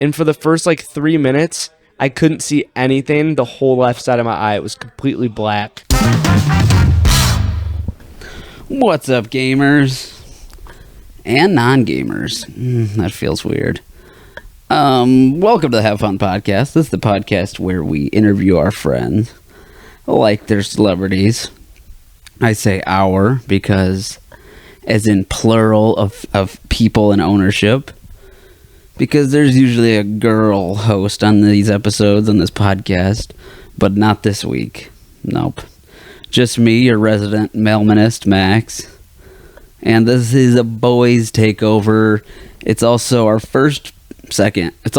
And for the first like 3 minutes, I couldn't see anything. The whole left side of my eye was completely black. What's up, gamers? And non-gamers. That feels weird. Welcome to the Have Fun podcast. This is the podcast where we interview our friends like they're celebrities. I say our because as in plural of people and ownership. Because there's usually a girl host on these episodes on this podcast, but not this week. Nope. Just me, your resident mailmanist, Max. And this is a boys takeover. It's also our second. It's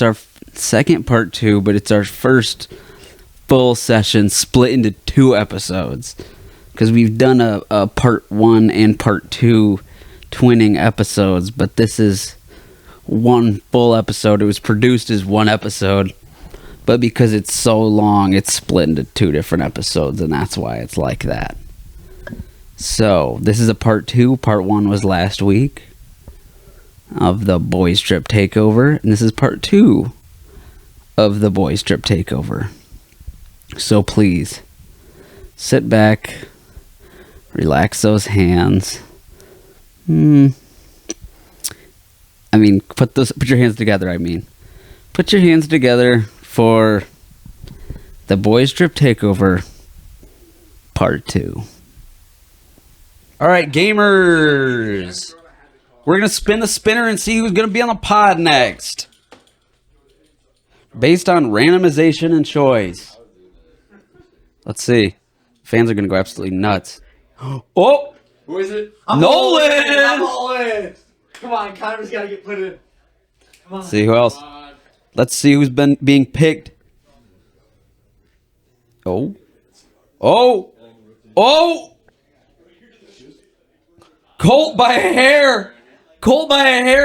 our second part 2, but it's our first full session split into 2 episodes. Because we've done a part 1 and part 2 twinning episodes, but this is one full episode. It was produced as one episode, but because it's so long, it's split into 2 different episodes, and that's why it's like that. So, this is a part 2. Part 1 was last week of the Boys Trip Takeover, and this is part 2 of the Boys Trip Takeover. So please, sit back, relax those hands. Put your hands together, Put your hands together for the Boys Trip Takeover Part 2. Alright, gamers! We're going to spin the spinner and see who's going to be on the pod next. Based on randomization and choice. Let's see. Fans are going to go absolutely nuts. Oh! Who is it? Nolan! I'm all in. Come on, Connor's got to get put in. Come on. See who else. Let's see who's been being picked. Oh. Colt by a hair.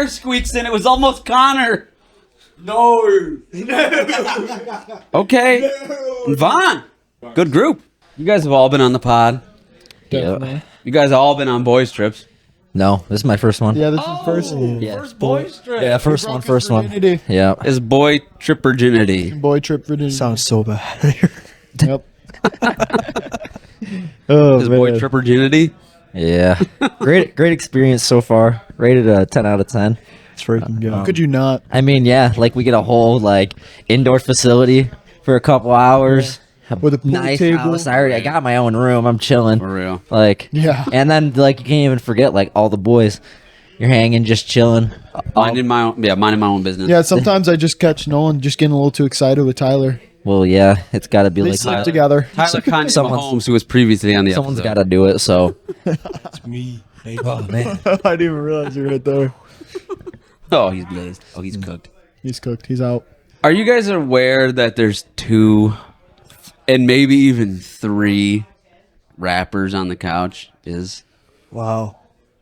Squeaks in. It was almost Connor. No. Okay. No. Vaughn. Good group. You guys have all been on the pod. Definitely. You guys have all been on boys trips. No, this is my first one. Yeah, this is first. Yeah. First boys trip. Yeah, first one. Yeah. Is boy trip virginity. Boy trip virginity. Sounds so bad. Yep. Oh, Is man. boy trip virginity. Yeah. Great experience so far. Rated a 10 out of 10. It's freaking good. How could you not? I mean, yeah, like we get a whole like indoor facility for a couple hours. With a pool Nice table. house. I got my own room. I'm chilling. For real. Like, Yeah. And then like you can't even forget like all the boys. You're hanging, just chilling. Minding my own business. Yeah, sometimes I just catch Nolan just getting a little too excited with Tyler. Well, yeah, it's got to be They like sleep together. Tyler Kanye Someone's- Mahomes, who was previously on the someone's episode. got to do it. So, It's me. oh man, I didn't even realize you were right there. Oh, he's blazed. Oh, he's cooked. He's cooked. He's out. Are you guys aware that there's 2 and maybe even 3 rappers on the couch? Wow.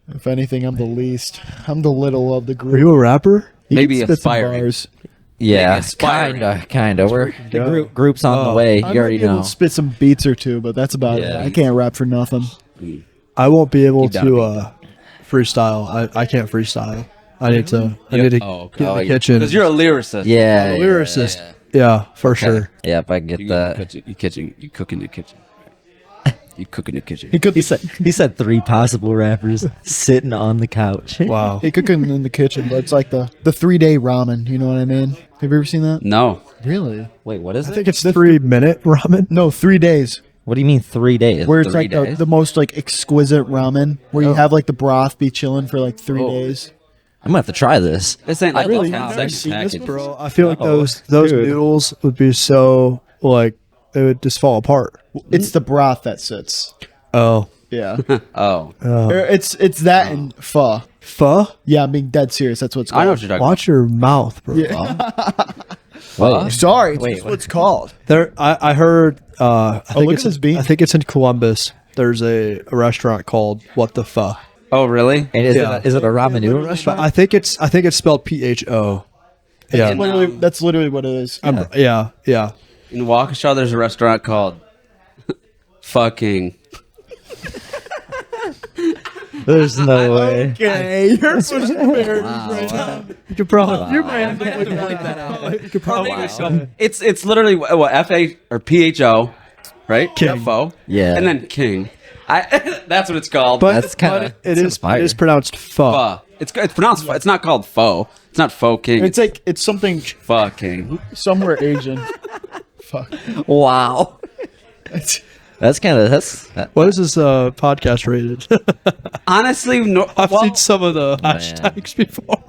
If anything, I'm the least. I'm the little of the Are group. you a rapper? He maybe can spit some aspiring. bars. yeah, aspiring. kinda. We're the good. group's on the way. I You might already be able know. to spit some beats or 2, but that's about Yeah. it. I can't rap for nothing. I won't be able You gotta be. to freestyle. I can't freestyle. I need to get in the kitchen. Because you're a lyricist. Yeah, a lyricist. Yeah, for sure. Yep, I get that. You cook in the kitchen. You cook in the kitchen. He could. He said 3 possible rappers sitting on the couch. Wow. He cooking in the kitchen, but it's like the 3-day ramen. You know what I mean? Have you ever seen that? No. Really? Wait, what is I it? think it's 3-minute ramen. No, 3 days. What do you mean 3 days? Where it's 3 like days? the most like exquisite ramen, where you have like the broth be chilling for like 3 Oh. days. I'm gonna have to try this. This ain't like Really? a You've never 10-second seen this package. Bro, I feel like Oh, those dude. noodles would be so like it would just fall apart. It's the broth that sits. Oh. Yeah. Oh. It's that and pho. Pho? Yeah, I'm being dead serious. That's what's called. I know what you're talking Watch your mouth, bro. Whoa. Sorry. Wait, That's what it's called. There, I heard. I think look it's at this bean. I think it's in Columbus. There's a restaurant called What the Pho. about. Oh, really? And is Yeah. it a ramen noodle But restaurant? I think it's spelled PHO. Yeah, That's literally what it is. yeah. In Waukesha, there's a restaurant called Fucking. There's no way. Okay, you're pushing the Wow. right now. You could probably. You might have to look Bleep that that up. out. You could probably. It's literally what FA or PHO, right? King. FO. Yeah. And then king. That's what it's called. But, That's kinda- but it's it is pronounced pho. Pho. It's pronounced. It's not called faux. It's not faux king. It's like it's something Pho king. somewhere Asian. Fuck. Wow. That's kind of What is this podcast rated? Honestly, no. I've well, seen some of the hashtags before.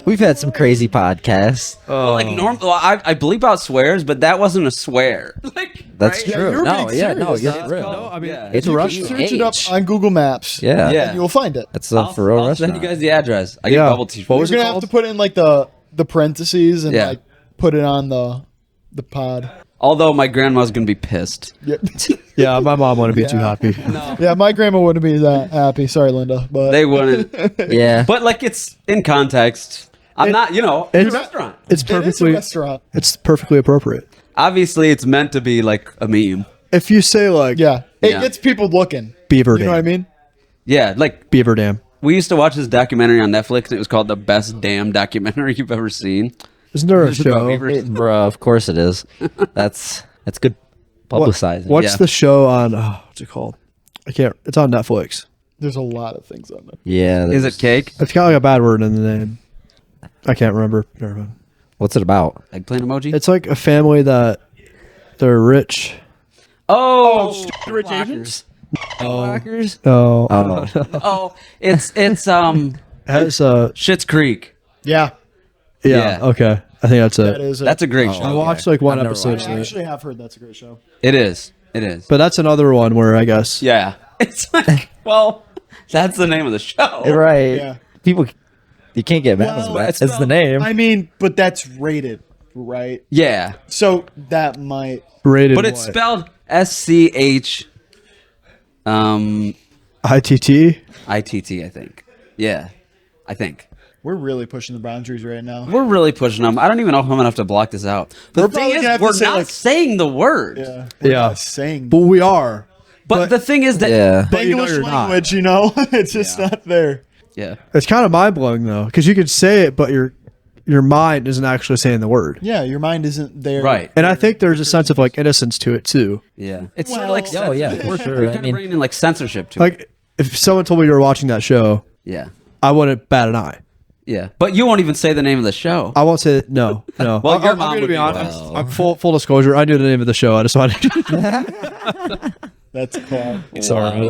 We've had some crazy podcasts. like normal. I bleep out swears, but that wasn't a swear. Like That's right? true. you're No, being yeah, no, serious. you're That's for real. called- I mean, yeah. It's a You can Russian search it up H. on Google Maps. Yeah. Yeah. And you'll find it. That's a for real I'll send restaurant. you guys the address. I get Yeah. bubble tea. What You're was it gonna have called? to put in like the parentheses and Yeah. like put it on the pod. Although my grandma's gonna be pissed. Yeah. Yeah, my mom wouldn't be too Yeah. happy. Yeah, my grandma wouldn't be that happy. Sorry, Linda, but They wouldn't. Yeah. But like it's in context. I'm not. You know, it's a it's- restaurant. It's it is a perfectly. restaurant. It's perfectly appropriate. Obviously, it's meant to be like a meme. If you say like Yeah, it Yeah. gets people looking. Beaver You Dam, know what I mean? Yeah, like Beaver Dam, we used to watch this documentary on Netflix, and it was called "The Best Damn Documentary You've Ever Seen." isn't there a It's about show? beavers. Bro, of course it is. That's good publicizing. What's Yeah. the show on? Oh, what's it called? I can't. It's on Netflix. There's a lot of things on there. Yeah. Is there's- it cake? It's got like a bad word in the name. I can't remember. Never mind. What's it about? Eggplant emoji? It's like a family that they're rich. oh, Rich Blockers. Oh, Blockers? oh, Oh, it's has Schitt's Creek. Yeah, yeah, Yeah. Okay, I think that's it. that is. That's a great I show. watched like one I've never episode, watched I of it. actually have heard that's a great show. It is. It is. But that's another one where I guess Yeah. It's like, well, that's the name of the show. Right. Yeah. People, you can't get mad Well, at that. it's It's the name. I mean, but that's rated, right? Yeah. So that might. rated. But it's what? spelled SCH ITT. ITT, I think. Yeah. I think. We're really pushing the boundaries right now. We're really pushing them. I don't even know if I'm gonna have to block this out. The We're thing probably is, gonna have to we're say, not like- saying the word. Yeah. We're Yeah. not saying But we are. But the thing is that Yeah. But you know English you're not. language, you know, it's just not there. yeah. It's kind of mind blowing though, because you could say it, but your mind isn't actually saying the word. Yeah, your mind isn't there. Right. And I think there's a sense of like innocence to it too. Yeah. It's Well, sort of like oh, yeah, for censorship. sure. We're I kind mean- of bringing in like censorship to it. Like if someone told me you were watching that show, Yeah. I wouldn't bat an eye. Yeah. But you won't even say the name of the show. I won't say no. Well, your I'm mom gonna would be be honest. well. I'm full disclosure. I knew the name of the show. I just wanted. That's cool. Sorry.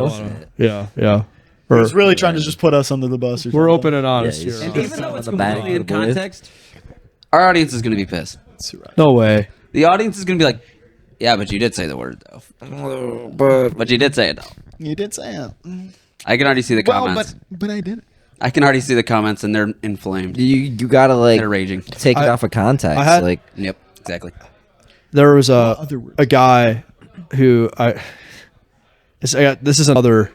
Yeah. I was really trying to just put us under the bus. Or We're something. open and honest Yeah, here. And Just even though it's the bag completely in of the boys. context, our audience is going to be pissed. No way. The audience is going to be like, yeah, but you did say the word, though. But you did say it, though. You did say it. I can already see the Well, comments. but I didn't. I can already see the comments, and they're inflamed. You gotta like They're raging. take it I- off of context. I had- like Yep, exactly. There was other words? a guy who this is another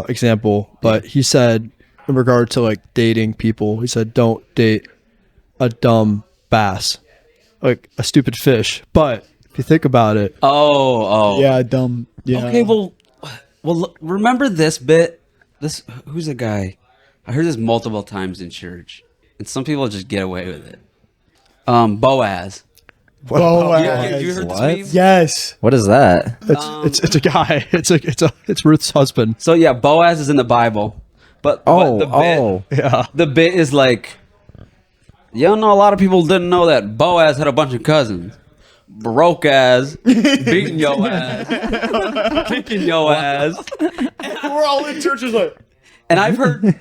example, but he said in regard to like dating people, he said don't date a dumb bass, like a stupid fish. But if you think about it, Oh. Yeah, dumb. Yeah. Okay, well, look, remember this bit? Who's the guy? I heard this multiple times in church, and some people just get away with it. Boaz. Boaz. Have you heard What? this meme? Yes. what is that? it's a guy. It's Ruth's husband. So yeah, Boaz is in the Bible, but the bit is like, you don't know, a lot of people didn't know that Boaz had a bunch of cousins. Broke ass, beating your ass, kicking your ass. We're all in churches like. And I've heard,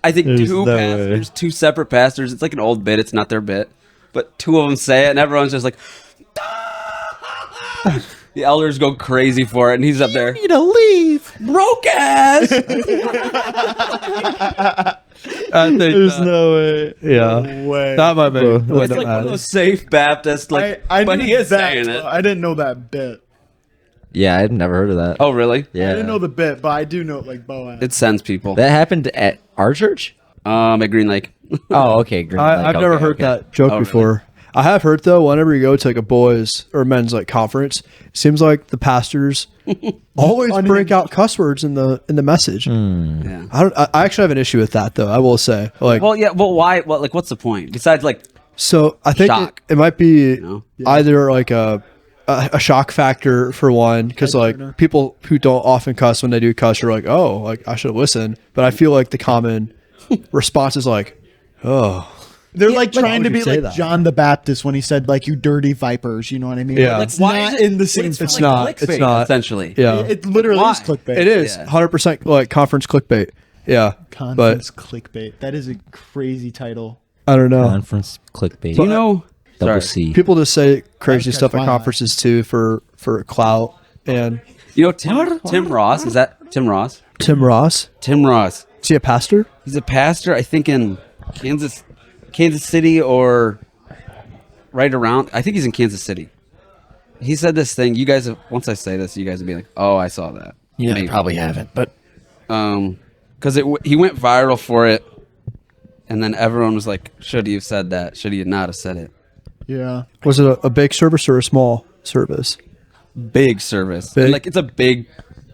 I think There's two no pastors, two separate pastors. It's like an old bit. It's not their bit, but two of them say it, and everyone's just like, the elders go crazy for it, and he's up there. Need to leave. Broke ass. I think There's no way. yeah. Way. That might be. It's like one of those safe Baptist, like, I but knew he is that, saying it. but I didn't know that bit. Yeah, I've never heard of that. Oh, really? yeah. I didn't know the bit, but I do know like Boaz. It sends people. That happened at our church. At Green Lake. Oh, okay. Green Lake. I've never Okay, heard okay. that joke Oh, really? before. I have heard though, whenever you go to like a boys or men's like conference, it seems like the pastors always break out cuss words in the message. Yeah. I actually have an issue with that though. I will say, like, Well, yeah. Well, why? What? Like, what's the point besides like? so I think Shock. it might be know? either like a shock factor for one, because like people who don't often cuss, when they do cuss, are like, oh, like I should listen. But I feel like the common response is like, oh. They're like trying to would be you say like that? John the Baptist when he said like you dirty vipers, you know what I mean? Yeah. Like, it's Why not is it- in the same. It's It's like not. clickbait, It's not. essentially. Yeah, It literally Why? is clickbait. it is Yeah. 100% like conference clickbait. Yeah, Conference clickbait. That is a crazy title. but I don't know. Conference clickbait. Do you know? Double Sorry. C. People just say crazy catch stuff at my eye. conferences too for clout. And You know Tim Ross? Is that Tim Ross? Tim Ross, Tim Ross. is he a pastor? He's a pastor, I think, in Kansas City or right around. I think he's in Kansas City. He said this thing. You guys, once I say this, you guys will be like, "Oh, I saw that." Yeah, Maybe. I probably haven't, but Because he went viral for it, and then everyone was like, "Should he have said that? Should he not have said it?" Yeah. Was it a big service or a small service? Big service, Big? like it's a big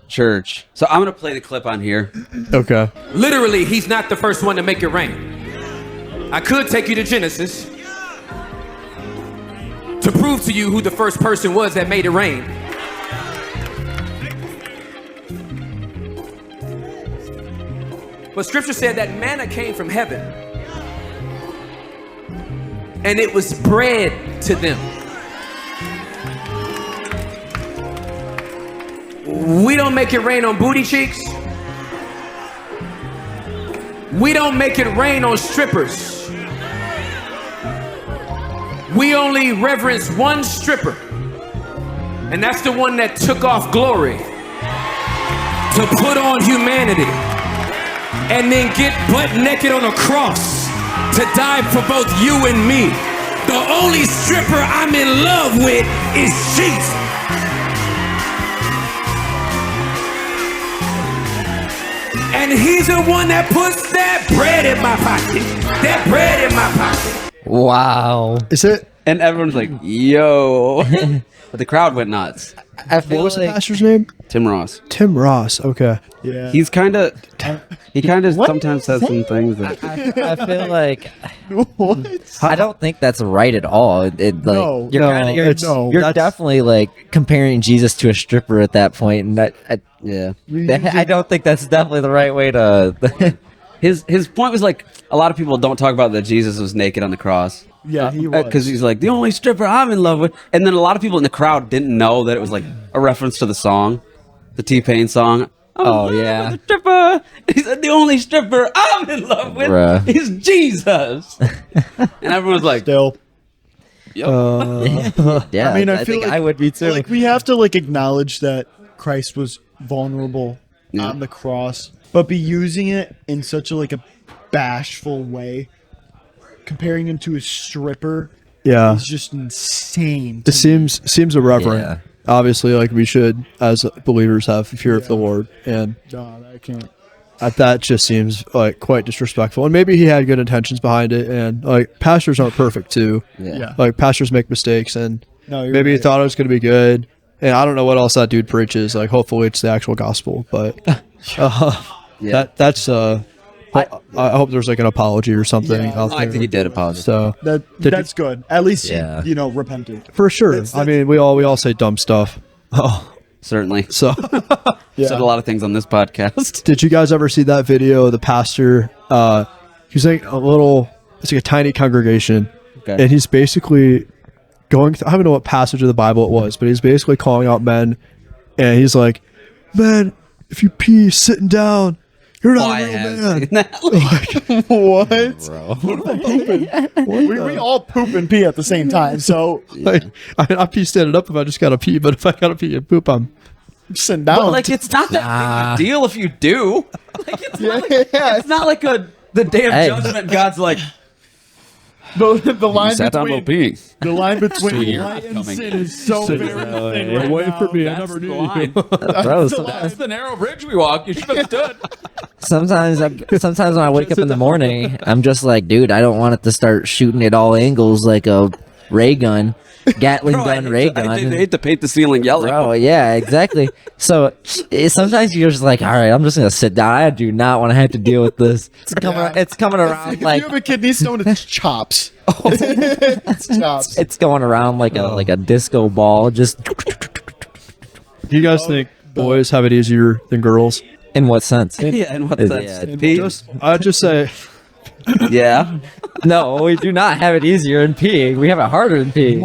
church. So I'm gonna play the clip on here. Okay. Literally, he's not the first one to make it rain. I could take you to Genesis to prove to you who the first person was that made it rain. But scripture said that manna came from heaven and it was bread to them. We don't make it rain on booty cheeks. We don't make it rain on strippers. We only reverence one stripper, and that's the one that took off glory to put on humanity and then get butt naked on a cross to die for both you and me. The only stripper I'm in love with is Jesus. And he's the one that puts that bread in my pocket. That bread in my pocket. wow. Is it? And everyone's like, "Yo!" But the crowd went nuts. I feel What was the like pastor's name? Tim Ross. Tim Ross. Okay. Yeah. He kind of What? sometimes says some things that I feel like What? I don't think that's right at all. Like No, you're no, kinda, it's- no, you're that's- definitely like comparing Jesus to a stripper at that point, and yeah. I don't think that's definitely the right way to. His point was like a lot of people don't talk about that Jesus was naked on the cross. Yeah, he was. Because he's like the only stripper I'm in love with, and then a lot of people in the crowd didn't know that it was like a reference to the song, the T-Pain song. Oh, I'm in love yeah. with the stripper. He said the only stripper I'm in love with Bruh. is Jesus, and everyone's like, Still. yeah, I mean, I feel think like I would be too. Like we have to like acknowledge that Christ was vulnerable on the cross, but be using it in such a like a bashful way, comparing him to a stripper. Yeah. Is just insane. It seems irreverent. Yeah. Obviously, like we should, as believers, have fear of the Lord, and No, I can't. that just seems like quite disrespectful. And maybe he had good intentions behind it, and like pastors aren't perfect too. Yeah. Like pastors make mistakes, and No, you're maybe he right. thought it was going to be good. And I don't know what else that dude preaches. Like, hopefully, it's the actual gospel. But that's I hope there's like an apology or something Yeah. out there. I think he did apologize. So That's good. At least Yeah. you know, repented. for sure. That's- I mean, we all say dumb stuff. Oh, Certainly, so Yeah. said a lot of things on this podcast. did you guys ever see that video of the pastor? He's like it's like a tiny congregation, Okay. and he's basically going I don't know what passage of the Bible it was, but he's basically calling out men, and he's like, "Man, if you pee sitting down, you're not I a real have man." seen that. What? We all poop and pee at the same time. So Like, I pee standing up if I just gotta pee, but if I gotta pee and poop, I'm sitting down. But like, it's not that big a deal if you do. Like, it's not like the day of Hey. judgment. God's like, the line between peeing. the line between you're light and coming. sin is so very thin right wait now. for me. I That's never the knew line. Bro, That's the narrow bridge we walk. You should have stood. sometimes when I wake up in the morning, I'm just like, dude, I don't want it to start shooting at all angles like a ray gun, Gatling gun, ray gun. I hate to paint the ceiling yellow. Bro, yeah, exactly. So sometimes you're just like, all right, I'm just gonna sit down. I do not want to have to deal with this. It's coming around If like you have a kidney stone, it's chops. It's chops. it's going around like a disco ball. Just Do you guys think boys have it easier than girls? in what sense? Yeah, and what's that? Yeah, Pete? I'd just say Yeah. No, we do not have it easier in peeing. We have it harder than peeing.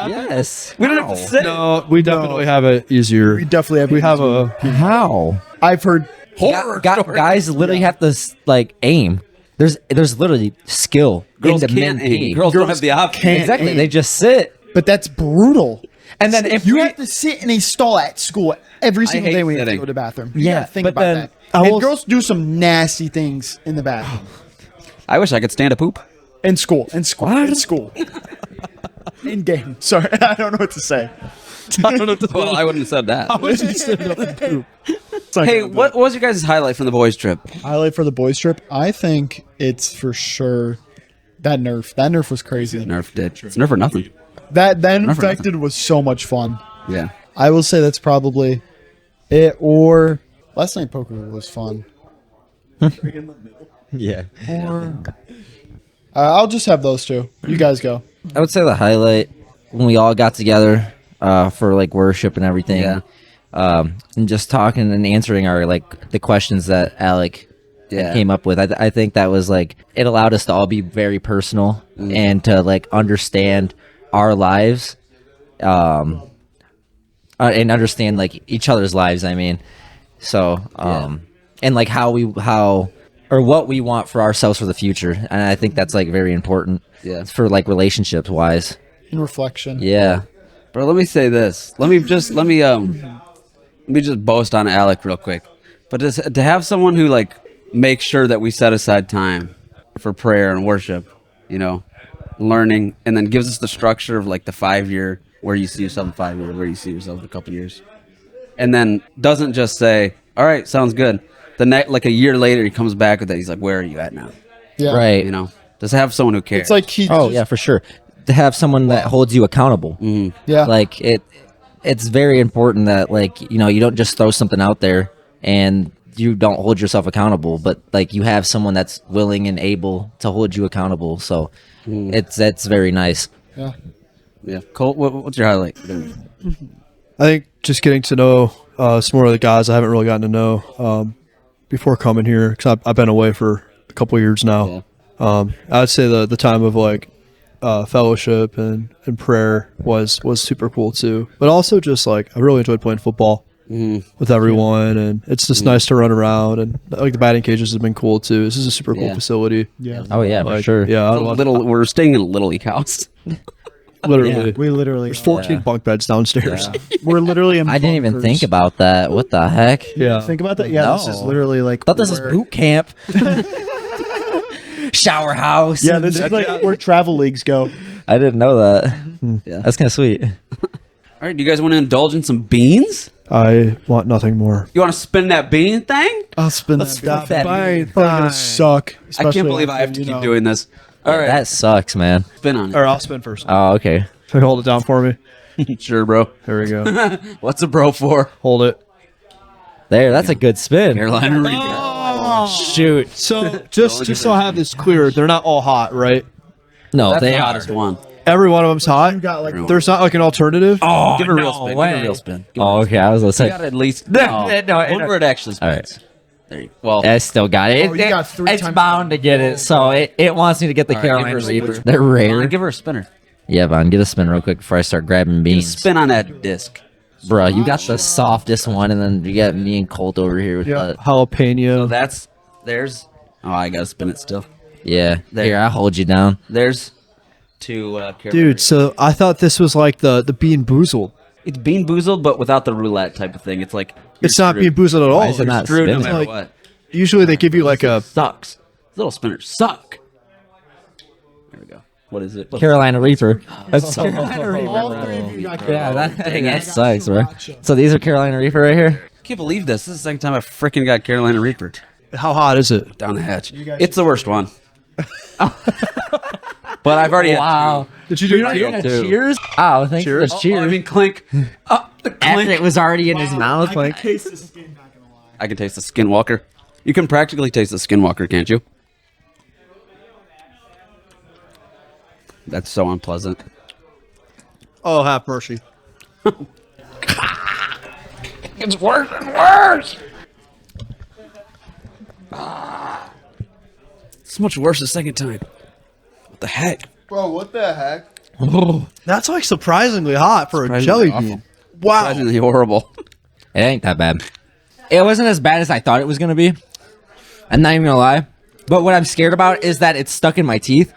Yes. We don't have to say. no. We definitely have it easier. We definitely have. We have a. How? I've heard. Guys literally have to like aim. There's literally skill Girls into can't men aim. peeing. Girls don't have the option. can't Exactly. aim. They just sit. But that's brutal. And then if you we- have to sit in a stall at school every single hate day when you have to sitting. go to the bathroom. Yeah, Yeah, think but about then that. I And will- girls do some nasty things in the bathroom. I wish I could stand a poop. In school. In school. In school. In game. Sorry, I don't know what to say. Well, I wouldn't have said that. It's not Hey, gonna be- what was your guys' highlight from the boys' trip? highlight for the boys trip? I think it's for sure that Nerf. That Nerf was crazy. Nerf did. It's Nerf or nothing. That for infected was so much fun. Yeah. I will say that's probably it. Or last night poker was fun. Yeah. Or I'll just have those two. You guys go. I would say the highlight when we all got together for like worship and everything. Yeah. And just talking and answering our like the questions that Alec Yeah. came up with. I think that was like it allowed us to all be very personal and to like understand our lives, and understand like each other's lives. I mean, so and like how or what we want for ourselves for the future, and I think that's like very important. Yeah. For like relationships wise. In reflection. Yeah. Bro, let me say this. Let me just boast on Alec real quick. But just to have someone who like makes sure that we set aside time for prayer and worship, you know, learning, and then gives us the structure of like the 5-year, where you see yourself in 5 years, where you see yourself in a couple years, and then doesn't just say, "All right, sounds good." Like a year later, he comes back with that. He's like, "Where are you at now?" Yeah. Right. You know, just have someone who cares. It's like he. Oh just- yeah, for sure. To have someone that holds you accountable. Yeah. Like it's very important that like, you know, you don't just throw something out there and you don't hold yourself accountable, but like you have someone that's willing and able to hold you accountable. So that's very nice. Yeah. yeah. Cole, what's your highlight? I think just getting to know some more of the guys I haven't really gotten to know before coming here, because I've been away for a couple of years now. I'd say the time of like fellowship and prayer was super cool too. But also just like I really enjoyed playing football with everyone, and it's just nice to run around, and like the batting cages have been cool too. This is a super cool Yeah. facility. Yeah. Oh yeah, for Like, sure. Yeah, I love We're staying in a little league house. literally. We literally. There's 14 bunk beds downstairs. We're literally in I didn't even bunkers. think about that. What the heck? Yeah. Think about that. Yeah. This is No. literally like. I thought this was where- boot camp. Shower house. Yeah. This is like where travel leagues go. I didn't know that. Yeah. That's kind of sweet. All right, do you guys want to indulge in some beans? I want nothing more. You want to spin that bean thing? I'll spin that. Stop that. Probably gonna suck. I can't believe I have to keep doing this. All right, That sucks, man. spin on Or I'll spin first. Oh, okay. Can you hold it down for me? it. Sure, bro. There we go. What's a bro for? Hold it. There, that's a good spin. Carolina Reaper. Shoot. So just so I have this clear, they're not all hot, right? No, That's they the are. hottest one. Every one of them's hot. You got like. There's not like an alternative. Oh, Give it a real no spin. way. Give it a real spin. Give it a Oh, real okay. I was gonna spin. You say. got at least No, one where it actually All right. spins. There you go. Well, I still got it. Oh, you got three it's times- bound to get it, so it wants me to get the all right, give Carolina her a Reaper. spin. They're rare. Give her a spinner. Yeah, Von, get a spin real quick before I start grabbing beans. Spin on that disc. Bruh, you got the softest one, and then you got me and Colt over here with Yeah. the. Jalapeno. There's. Oh, I gotta spin it still. Yeah, There. here, I'll hold you down. There's two. Carolina Dude, Reapers. so I thought this was like the Bean Boozled. It's bean boozled, but without the roulette type of thing. It's like It's not Bean Boozled at all. Why is it not screwed no spinning? matter Like- what. Usually they give you like a Sucks. Little spinners suck. There we go. What is it? Carolina Reaper. That's Carolina All three of you got Yeah, Carolina. that sucks, bro. So these are Carolina Reaper right here? I can't believe this. This is the second time I freaking got Carolina Reaper how hot is it? down the hatch. It's the worst one. But I've already had Wow. Did you do it? Yeah, too. Cheers. Oh, thanks for the Cheers. cheers. I mean, clink. The After clink. it was already in his mouth. I can taste the skin, not gonna lie. I can taste the Skinwalker. You can practically taste the Skinwalker, can't you? That's so unpleasant. Oh, have mercy. It's worse and worse. So much worse the second time. What the heck? Bro, what the heck? That's like surprisingly hot for a Surprisingly jelly awful. bean. Wow. Surprisingly horrible. It ain't that bad. It wasn't as bad as I thought it was gonna be. I'm not even gonna lie. But what I'm scared about is that it's stuck in my teeth.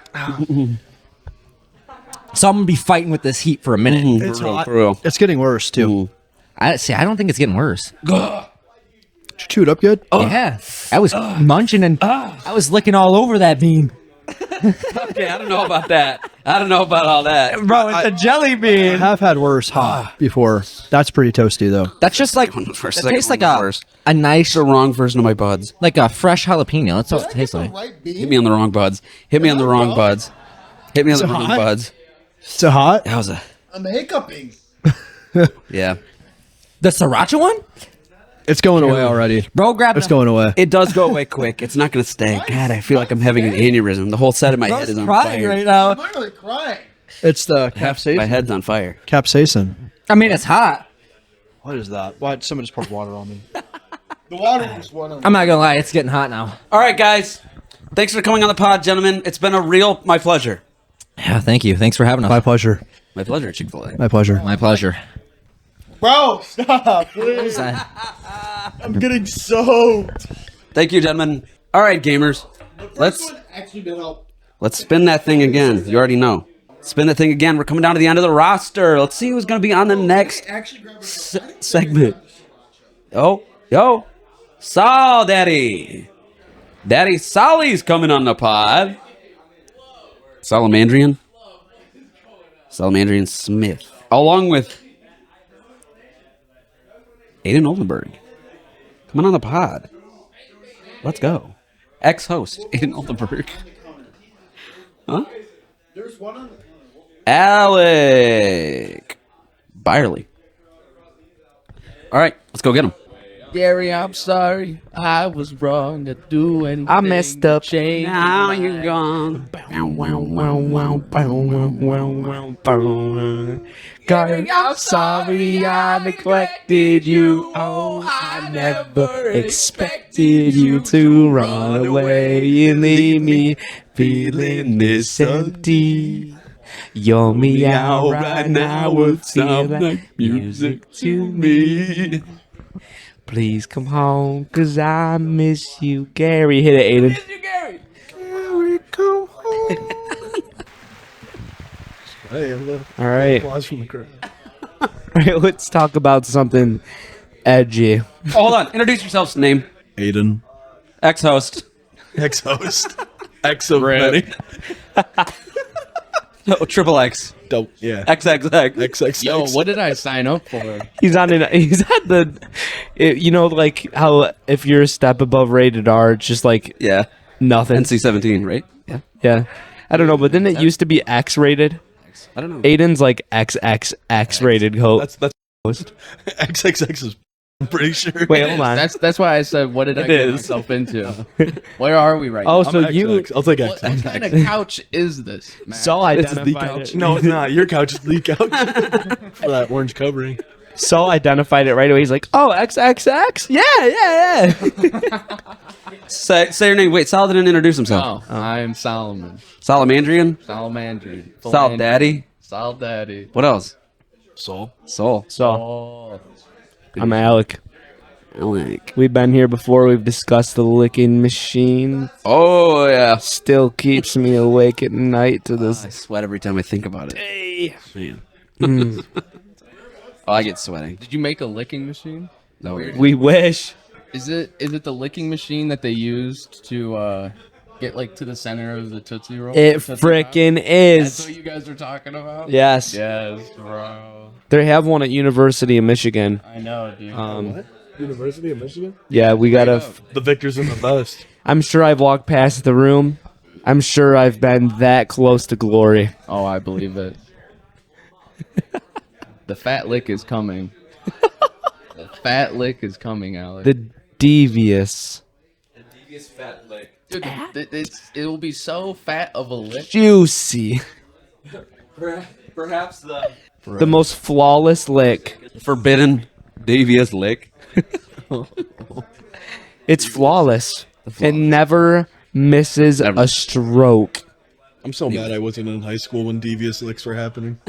So I'm gonna be fighting with this heat for a minute. It's For real, hot. for real. It's getting worse too. I don't think it's getting worse. Did you chew it up good? Yeah, I was munching and I was licking all over that bean. Okay, I don't know about that. I don't know about all that. Bro, it's a jelly I bean. have had worse hot before. That's pretty toasty though. That's just like One was worse, it second tastes one like was a worse. a nice, It's the wrong version of my buds. like a fresh jalapeno. That's what it tastes like. Right, Hit bean? me on the wrong buds. Hit me on the wrong buds. Hit me on the it wrong hot? buds. Is it hot? That was a I'm hiccuping. yeah. The sriracha one, It's going away already. bro. Grab It's the- going away. It does go away quick. It's not gonna stay. God, I feel like I'm having an aneurysm. The whole side of my head is on crying fire. right now. I'm literally crying. It's the My capsaicin. head's on fire. Capsaicin. I mean, it's hot. What is that? Why someone just poured water on me? The water was one of I'm not gonna lie, it's getting hot now. All right, guys. Thanks for coming on the pod, gentlemen. It's been my pleasure. Yeah, thank you. Thanks for having us. My pleasure. My pleasure, Chick-fil-A. My pleasure. My pleasure. Bro, stop, please. I'm getting soaked. Thank you, gentlemen. All right, gamers. Let's Actually did help. spin that thing again. You already know. Spin that thing again. We're coming down to the end of the roster. Let's see who's going to be on the next Actually grab segment. Yo. Sol Daddy. Daddy Solly's coming on the pod. Salamandrian Smith. Along with Aiden Oldenburg. Coming on the pod. Let's go. Ex-host, Aiden Oldenburg. Huh? There's one on the Alec Byerly. All right, let's go get him. Gary, I'm sorry. I was wrong to do anything. I messed up. Change Now you're gone. Gary, I'm sorry I neglected you. Oh, I never expected you to run away and leave me feeling this empty. You're me out right now would sound like music to me. Please come home, 'cause I miss you, Gary. Hit it, Aiden. Gary, come home. All right. Applause from the crowd. All right, let's talk about something edgy. Hold on. Introduce yourself's name. Aiden, Ex-host. ex-host, ex of many. No, triple X. Dope. Yeah. XXX. XXX. Yo, what did I sign up for? He's on you know, like how if you're a step above rated R, it's just like Yeah. nothing. NC-17, right? Yeah. Yeah. I don't know, but didn't it used to be X rated? I don't know. Aiden's like XXX rated host. That's XXX is. I'm pretty sure. Wait, hold on. That's why I said, what did I get is. myself into? Where are we right Oh, now? so I'm you XX. I'll take What XX. kind of couch is this, man? Saul It's the identified couch. it. No, it's not. Your couch is the couch for that orange covering. Saul identified it right away. He's like, "Oh, XXX? Yeah." Say your name. Wait, Sal didn't introduce himself. Oh, I'm Solomon. Salamandrian? Salamandrian. Sal Daddy? Sal Daddy. What else? Soul. Soul. So Oh. I'm Alec. Alec. We've been here before. We've discussed the licking machine. Oh, yeah. Still keeps me awake at night to this. I sweat every time I think about it. Hey. Man. Mm. Oh, I get sweating. Did you make a licking machine? No, We wish. Is it the licking machine that they used to get like to the center of the Tootsie Roll? It Tootsie Pop? frickin' That's what is. you guys are talking about? Yes. Yes, bro. They have one at University of Michigan. I know, dude. University of Michigan. Yeah, we gotta. The victors and the best. I'm sure I've walked past the room I'm sure I've been that close to glory. Oh, I believe it. The fat lick is coming. The fat lick is coming, Alex. The devious, Dude, it will be so fat of a lick. juicy, Perhaps the most flawless lick. forbidden devious lick. It's flawless. It never misses a stroke. I'm so mad I wasn't in high school when devious licks were happening.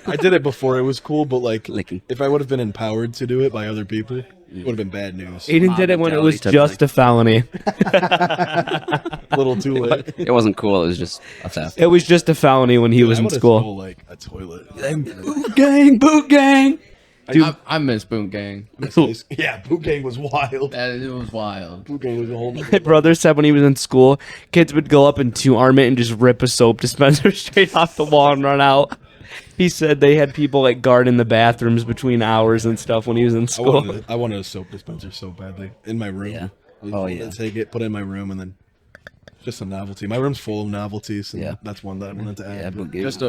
I did it before it was cool, but like, Licking. if I would have been empowered to do it by other people, it would have been bad news. Aiden did it when it was mentality just a felony. A little too late. It wasn't cool. It was just a theft. It was just a felony when he was I in would've school. stole, like a toilet. Boot gang, boot gang. I miss Boot Gang. Yeah, boot gang was wild. It was wild. Boot gang was a whole. My brother said when he was in school, kids would go up and two-arm it and just rip a soap dispenser straight off the wall and run out. He said they had people like guarding the bathrooms between hours and stuff when he was in school. I wanted a soap dispenser so badly in my room. Yeah. Oh yeah. Take it, put it in my room, and then just a novelty. My room's full of novelties, and Yeah. that's one that I wanted to add. Yeah, boot gang. Just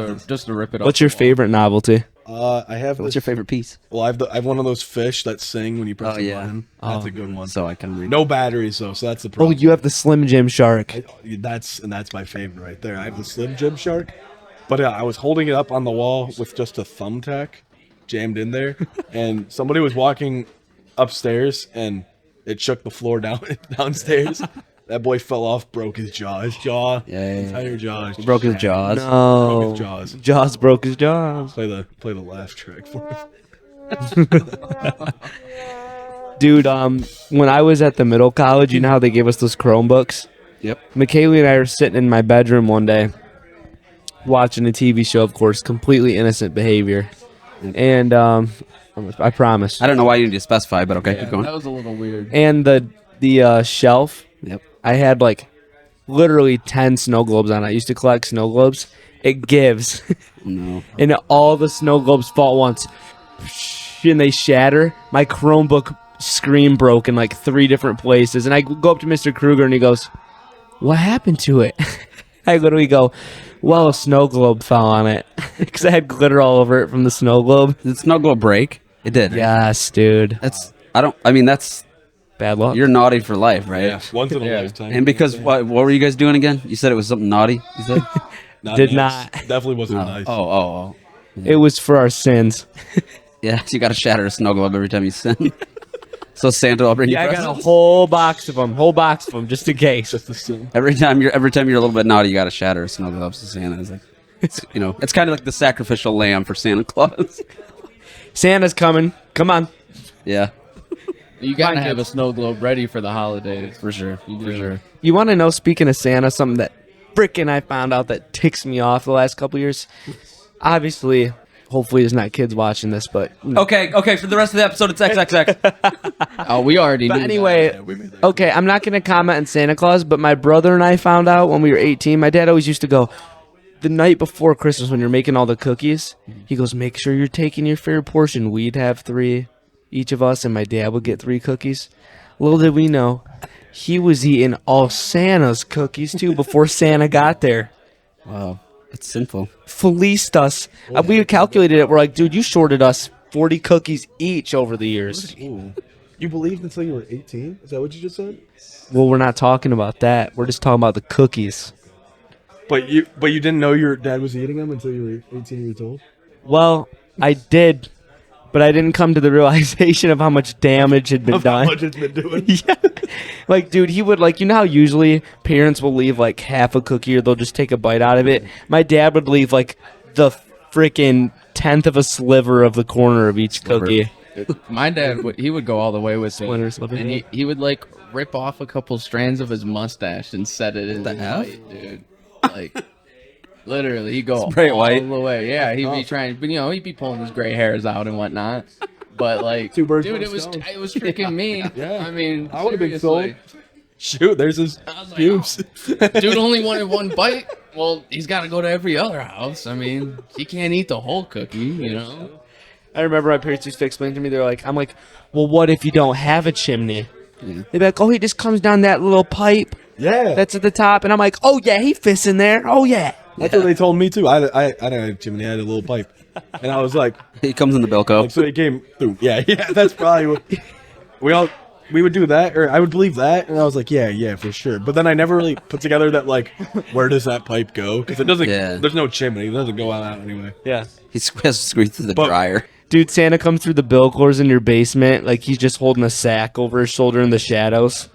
to rip it off. What's your favorite novelty? I have. What's this, your favorite piece? Well, I have one of those fish that sing when you press Oh, the yeah. button. That's a good one. So I can read. No batteries though, so that's the Oh, problem. you have the Slim Jim shark. That's my favorite right there. I have the Slim Jim shark, but I was holding it up on the wall with just a thumbtack jammed in there, and somebody was walking upstairs and it shook the floor downstairs. That boy fell off, broke his jaw. Entire jaw. Broke his jaws. Broke No. his jaws. Jaws broke his jaws. Play the laugh track for me. Dude, when I was at the middle college, you know how they gave us those Chromebooks? Yep. McKaylee and I were sitting in my bedroom one day watching a TV show, of course, completely innocent behavior. And I promise. I don't know why you need to specify, but okay, keep going. That was a little weird. And the shelf, Yep. I had like literally 10 snow globes on it. I used to collect snow globes. It gives. No. And all the snow globes fall at once. And they shatter. My Chromebook screen broke in like 3 different places. And I go up to Mr. Kruger and he goes, "What happened to it?" I literally go, "Well, a snow globe fell on it." Because I had glitter all over it from the snow globe. Did snow globe break? It did. Yes, dude. That's Bad luck. you're naughty for life, right? Yeah, once in a lifetime. And because what were you guys doing again? You said it was something naughty. You said. Did nice. not. Definitely wasn't nice. Oh. It was for our sins. Yeah, so you got to shatter a snow globe every time you sin. So Santa will bring you Yeah, I got presents. a whole box of them, just in case. Just the sin. Every time you're a little bit naughty, you got to shatter a snow globe. So Santa is like, it's kind of like the sacrificial lamb for Santa Claus. Santa's coming. Come on. Yeah, You gotta have a snow globe ready for the holidays. for sure. For sure. You want to know, speaking of Santa, something that frickin' I found out that ticks me off the last couple years? Obviously, hopefully there's not kids watching this, but... Okay. For the rest of the episode, it's XXX. Oh, we already But knew anyway, Yeah, we made that. okay, I'm not going to comment on Santa Claus, but my brother and I found out when we were 18. My dad always used to go, the night before Christmas when you're making all the cookies, he goes, make sure you're taking your fair portion. We'd have 3, each of us, and my dad would get 3 cookies. Little did we know, he was eating all Santa's cookies, too, before Santa got there. Wow, it's sinful. Fleeced us. We calculated it. We're like, dude, you shorted us 40 cookies each over the years. Ooh. You believed until you were 18? Is that what you just said? Well, we're not talking about that. We're just talking about the cookies. But you didn't know your dad was eating them until you were 18 years old? Well, I did, but I didn't come to the realization of how much damage had been Of how done. much it's been doing? Yeah. Like, dude, he would, like, you know how usually parents will leave, like, half a cookie or they'll just take a bite out of it? My dad would leave, like, the freaking 10th of a sliver of the corner of each cookie. My dad, he would go all the way with Splinter it. sliver. And he would, like, rip off a couple strands of his mustache and set it in the F? bite, dude. Like, literally, he'd go Spray it all white? the way. Yeah, he'd be trying, but, he'd be pulling his gray hairs out and whatnot. But, like, Two birds, dude, one it was stone. freaking me. Yeah. I mean, I would've been sold. seriously. Shoot, there's his pubes. Dude only wanted one bite. Well, he's got to go to every other house. I mean, he can't eat the whole cookie, I remember my parents used to explain to me, I'm like, well, what if you don't have a chimney? Yeah. They'd be like, oh, he just comes down that little pipe. Yeah. that's at the top, and I'm like, oh yeah, he fits in there. Oh yeah. That's what they told me too. I didn't have chimney. I had a little pipe, and I was like, He comes in the Bilko. so he came through. Yeah, that's probably what we would do that, or I would believe that, and I was like, yeah, for sure. But then I never really put together that like, where does that pipe go? Because it doesn't. Yeah. There's no chimney. It doesn't go out anyway. Yeah. He has to squeeze through the But- dryer. Dude, Santa comes through the bill cores in your basement like he's just holding a sack over his shoulder in the shadows.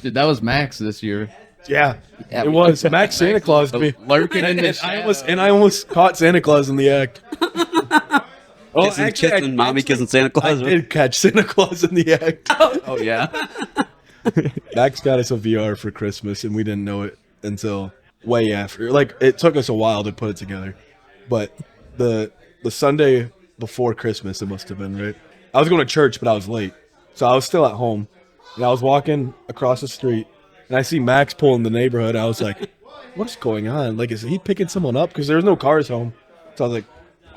Dude, that was Max this year. Yeah, it was Max Santa Claus to me. Lurking in the I almost caught Santa Claus in the act. Oh, Kissing mommy kissing Santa I Claus. did catch Santa Claus in the act. Oh yeah. Max got us a VR for Christmas, and we didn't know it until way after. Like, it took us a while to put it together, but the Sunday before Christmas, it must have been, right? I was going to church, but I was late, so I was still at home, and I was walking across the street, and I see Max pulling the neighborhood. I was like, "What's going on? Like, is he picking someone up?" Because there was no cars home, so I was like,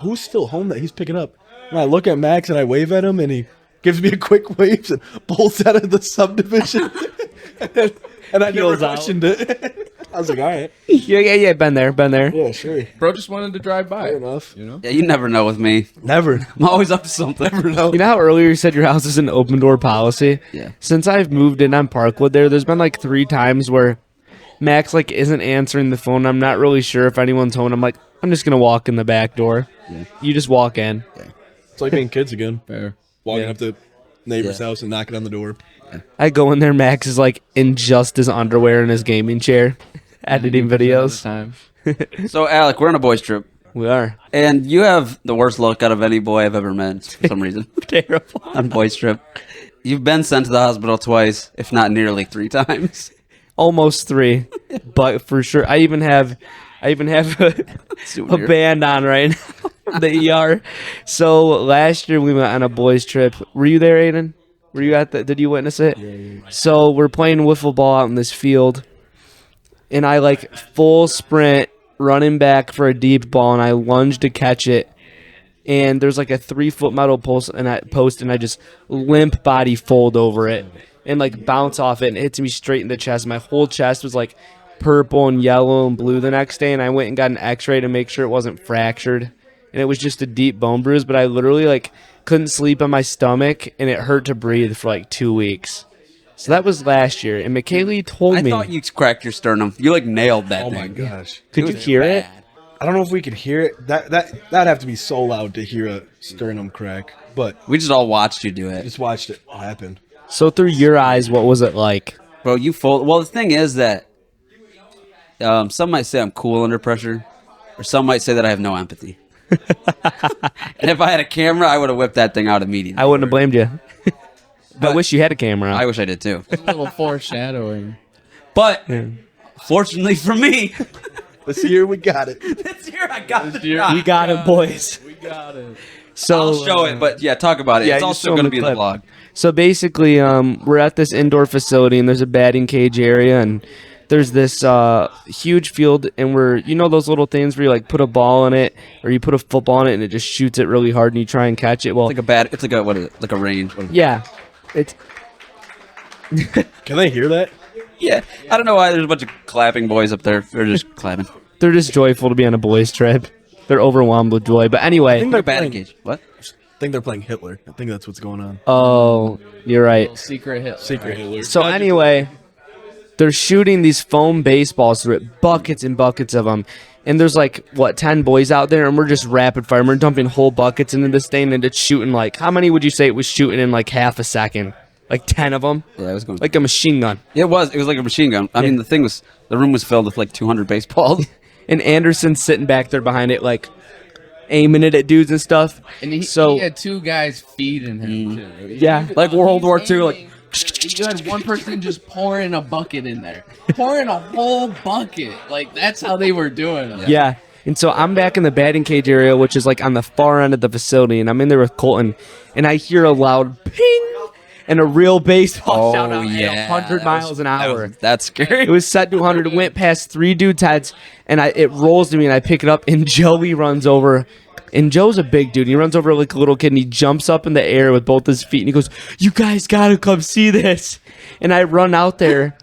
"Who's still home that he's picking up?" And I look at Max and I wave at him, and he gives me a quick wave and pulls out of the subdivision. and I never Peels out. questioned it. I was like, all right. Yeah, been there. Yeah, sure. Bro just wanted to drive by. Fair enough. You know? Yeah, you never know with me. Never. I'm always up to something. Never know. You know how earlier you said your house is an open door policy? Yeah. Since I've moved in on Parkwood there's been like 3 times where Max like isn't answering the phone. I'm not really sure if anyone's home. I'm like, I'm just gonna walk in the back door. Yeah. You just walk in. It's like being kids again. Fair. Walking up to neighbor's house and knocking on the door. I go in there, Max is like in just his underwear in his gaming chair, editing videos. Time. So Alec, we're on a boys trip, We are. and you have the worst look out of any boy I've ever met for some reason. Terrible. On boys trip, you've been sent to the hospital twice, if not nearly 3 times. Almost 3. But for sure I even have a Souvenir. band on right now from the ER. So last year we went on a boys trip. Were you there, Aiden? Were you at did you witness it? Yeah. So we're playing wiffle ball out in this field, and I like full sprint running back for a deep ball, and I lunge to catch it. And there's like a 3-foot metal post, and I just limp body fold over it and like bounce off it, and it hits me straight in the chest. My whole chest was like purple and yellow and blue the next day, and I went and got an x-ray to make sure it wasn't fractured, and it was just a deep bone bruise. But I literally like couldn't sleep on my stomach, and it hurt to breathe for like 2 weeks. So that was last year, and McKaylee told I me. thought you cracked your sternum. You like nailed that Oh thing. my gosh. Could you hear it? I don't know if we could hear it. That'd have to be so loud to hear a sternum crack. But We just all watched you do it. just watched it happen. So through your eyes, what was it like? Bro, you fold. Well, the thing is that some might say I'm cool under pressure, or some might say that I have no empathy. And if I had a camera, I would have whipped that thing out immediately. I wouldn't have blamed you. I wish you had a camera. I wish I did too. A little foreshadowing. But fortunately for me, This year we got it. this year I got the year shot. we got it, boys. We got it. So I'll show it, but yeah, talk about it. yeah, It's you also show going to them be in the the clip. vlog. So basically, we're at this indoor facility, and there's a batting cage area, and there's this huge field, and those little things where you like put a ball in it, or you put a football in it, and it just shoots it really hard, and you try and catch it. Well, It's like a what is it? Like a range. What is it? yeah, it's Can they hear that? Yeah. I don't know why there's a bunch of clapping boys up there. They're just clapping. they're just joyful to be on a boys' trip. They're overwhelmed with joy. But anyway, Like a batting cage. What? I think they're playing Hitler. I think that's what's going on. oh, you're right. Secret hit. Secret Hitler. So anyway, they're shooting these foam baseballs through it, buckets and buckets of them. And there's like, 10 boys out there, and we're just rapid fire. We're dumping whole buckets into this thing, and it's shooting like, how many would you say it was shooting in like half a second? Like 10 of them? Yeah, it was going. Like a machine gun. It was like a machine gun. I mean, the room was filled with like 200 baseballs. And Anderson's sitting back there behind it, like aiming it at dudes and stuff. And he So- had 2 guys feeding him, too. Yeah. Like World War II, like. You had one person just pouring a bucket in there. Pouring a whole bucket. Like, that's how they were doing it. Yeah. And so I'm back in the batting cage area, which is like on the far end of the facility, and I'm in there with Colton, and I hear a loud ping and a real baseball shot out at 100 miles an hour. That's scary. It was set to 100. It went past 3 dudes' heads, and it rolls to me, and I pick it up, and Joey runs over. And Joe's a big dude. He runs over like a little kid, and he jumps up in the air with both his feet, and he goes, "You guys gotta come see this!" And I run out there,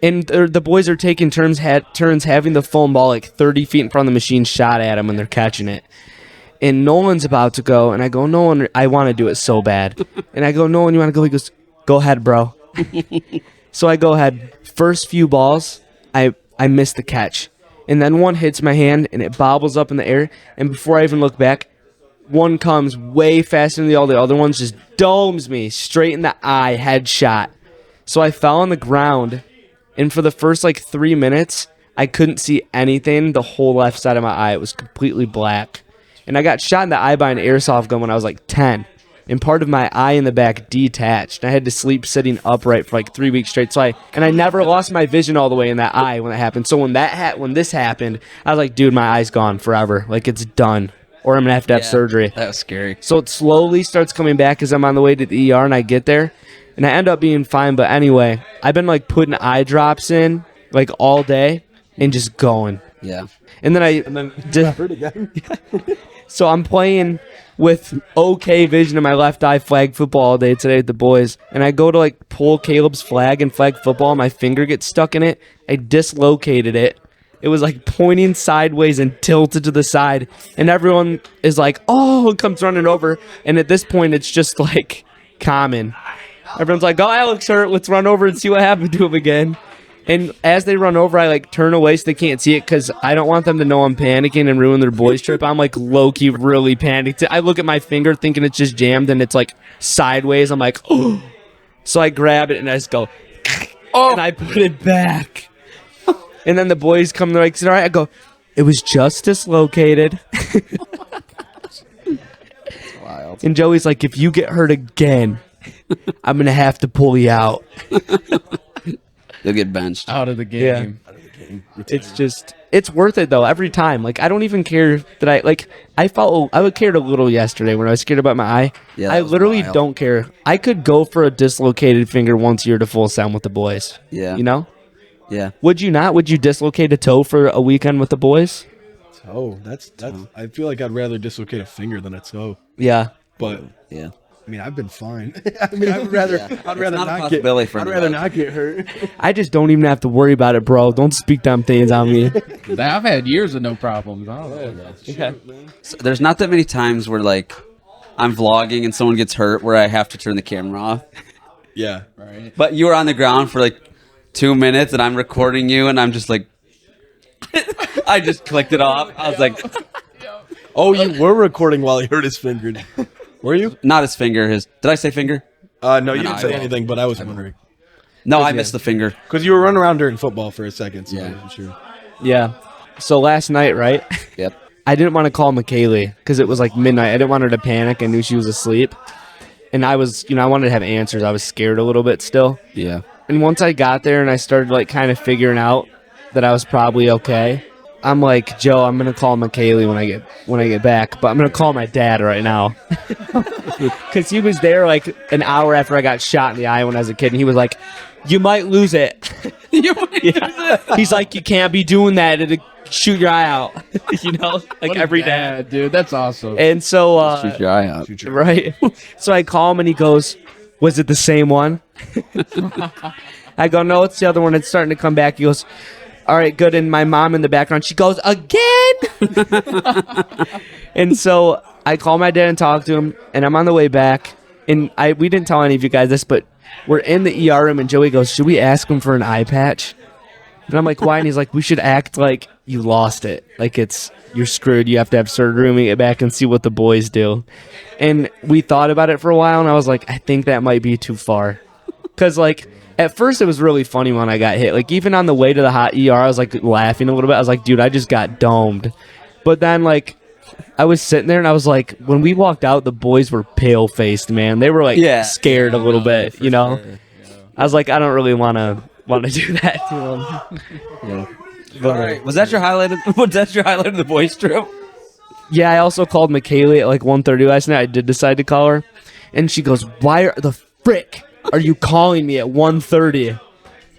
and the boys are taking turns having the foam ball like 30 feet in front of the machine shot at them when they're catching it. And Nolan's about to go, and I go, Nolan, I want to do it so bad. And I go, Nolan, you want to go? He goes, go ahead, bro. So I go ahead. First few balls, I miss the catch. And then one hits my hand, and it bobbles up in the air. And before I even look back, one comes way faster than the other ones, just domes me straight in the eye, headshot. So I fell on the ground, and for the first like 3 minutes, I couldn't see anything. The whole left side of my eye, it was completely black. And I got shot in the eye by an airsoft gun when I was like 10. And part of my eye in the back detached. And I had to sleep sitting upright for like 3 weeks straight. So I never lost my vision all the way in that eye when that happened. So when this happened, I was like, dude, my eye's gone forever. Like, it's done. Or I'm going to have surgery. That was scary. So it slowly starts coming back as I'm on the way to the ER and I get there. And I end up being fine. But anyway, I've been like putting eye drops in like all day and just going. Yeah. And then Hurt again. So I'm playing with okay vision in my left eye flag football all day today with the boys. And I go to like pull Caleb's flag in flag football. My finger gets stuck in it. I dislocated it. It was like pointing sideways and tilted to the side. And everyone is like, oh, and comes running over. And at this point, it's just like common. Everyone's like, oh, Alex hurt. Let's run over and see what happened to him again. And as they run over, I like turn away so they can't see it because I don't want them to know I'm panicking and ruin their boys' trip. I'm like low-key really panicked. I look at my finger thinking it's just jammed and it's like sideways. I'm like, oh. So I grab it and I just go, oh, and I put it back. And then the boys come, they're like, all right. I go, it was just dislocated. Wild. And Joey's like, if you get hurt again, I'm going to have to pull you out. They'll get benched. Out of the game. It's worth it though every time. Like I don't even care that I cared a little yesterday when I was scared about my eye. Yeah, I that was literally wild. don't care. I could go for a dislocated finger once a year to full sound with the boys. Yeah. You know? Yeah. Would you not? Would you dislocate a toe for a weekend with the boys? Oh, that's. I feel like I'd rather dislocate a finger than a toe. Yeah. But Yeah. I mean, I've been fine. I mean, I'd rather not a not get. possibility for I'd anybody. rather not get hurt. I just don't even have to worry about it, bro. Don't speak dumb things on me. I've had years of no problems. I don't know. Yeah. So there's not that many times where like I'm vlogging and someone gets hurt where I have to turn the camera off. Yeah. Right. But you were on the ground for like 2 minutes and I'm recording you and I'm just like I just clicked it off. I was like Oh, you were recording while he hurt his finger. Were you? not his finger, his did I say finger? No, you didn't I say will. anything, but I was wondering. No, I missed the finger. Because you were running around during football for a second, so Yeah. I wasn't sure. Yeah. So last night, right? Yep. I didn't want to call McKaylee because it was like midnight. I didn't want her to panic. I knew she was asleep. And I was, I wanted to have answers. I was scared a little bit still. Yeah. And once I got there and I started like kind of figuring out that I was probably okay, I'm like, Joe, I'm gonna call McKaylee when I get back, but I'm gonna call my dad right now because he was there like an hour after I got shot in the eye when I was a kid, and he was like, "You might lose it." Yeah. He's like, "You can't be doing that. It'll shoot your eye out." Like every day. Yeah, dude, that's awesome. And so, Shoot your eye out. right. So I call him and he goes, "Was it the same one?" I go, "No, it's the other one. It's starting to come back." He goes, "All right, good." And my mom in the background, she goes, "Again?" And so I call my dad and talk to him, and I'm on the way back. And we didn't tell any of you guys this, but we're in the ER room, and Joey goes, "Should we ask him for an eye patch?" And I'm like, "Why?" And he's like, "We should act like you lost it. Like you're screwed. You have to have surgery when we get back and see what the boys do." And we thought about it for a while, and I was like, I think that might be too far. Because, like, at first it was really funny when I got hit. Like, even on the way to the hot ER, I was, like, laughing a little bit. I was like, dude, I just got domed. But then, like, I was sitting there, and I was like, when we walked out, the boys were pale-faced, man. They were, like, scared a little bit, you know? Sure. I was like, I don't really want to do that to them. Yeah. But, was that your highlight? Was that your highlight of the boys trip? Yeah, I also called McKaylee at, like, 1:30 last night. I did decide to call her. And she goes, "Why the frick are you calling me at 1:30?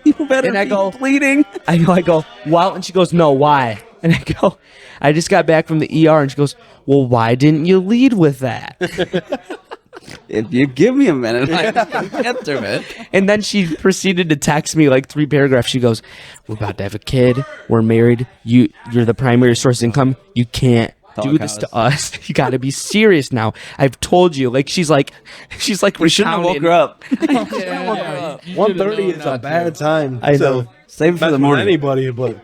You better And I be go, bleeding. I go, "Wow." And she goes, "No, why?" And I go, "I just got back from the ER." And she goes, "Well, why didn't you lead with that?" If you give me a minute, I can get through it. And then she proceeded to text me like 3 paragraphs. She goes, "We're about to have a kid. We're married. You're the primary source of income. You can't do this to us. You got to be serious now. I've told you." Like she's like We shouldn't have woke her up. 1:30 is a bad time. I know. to Save it for mess the with morning. anybody, but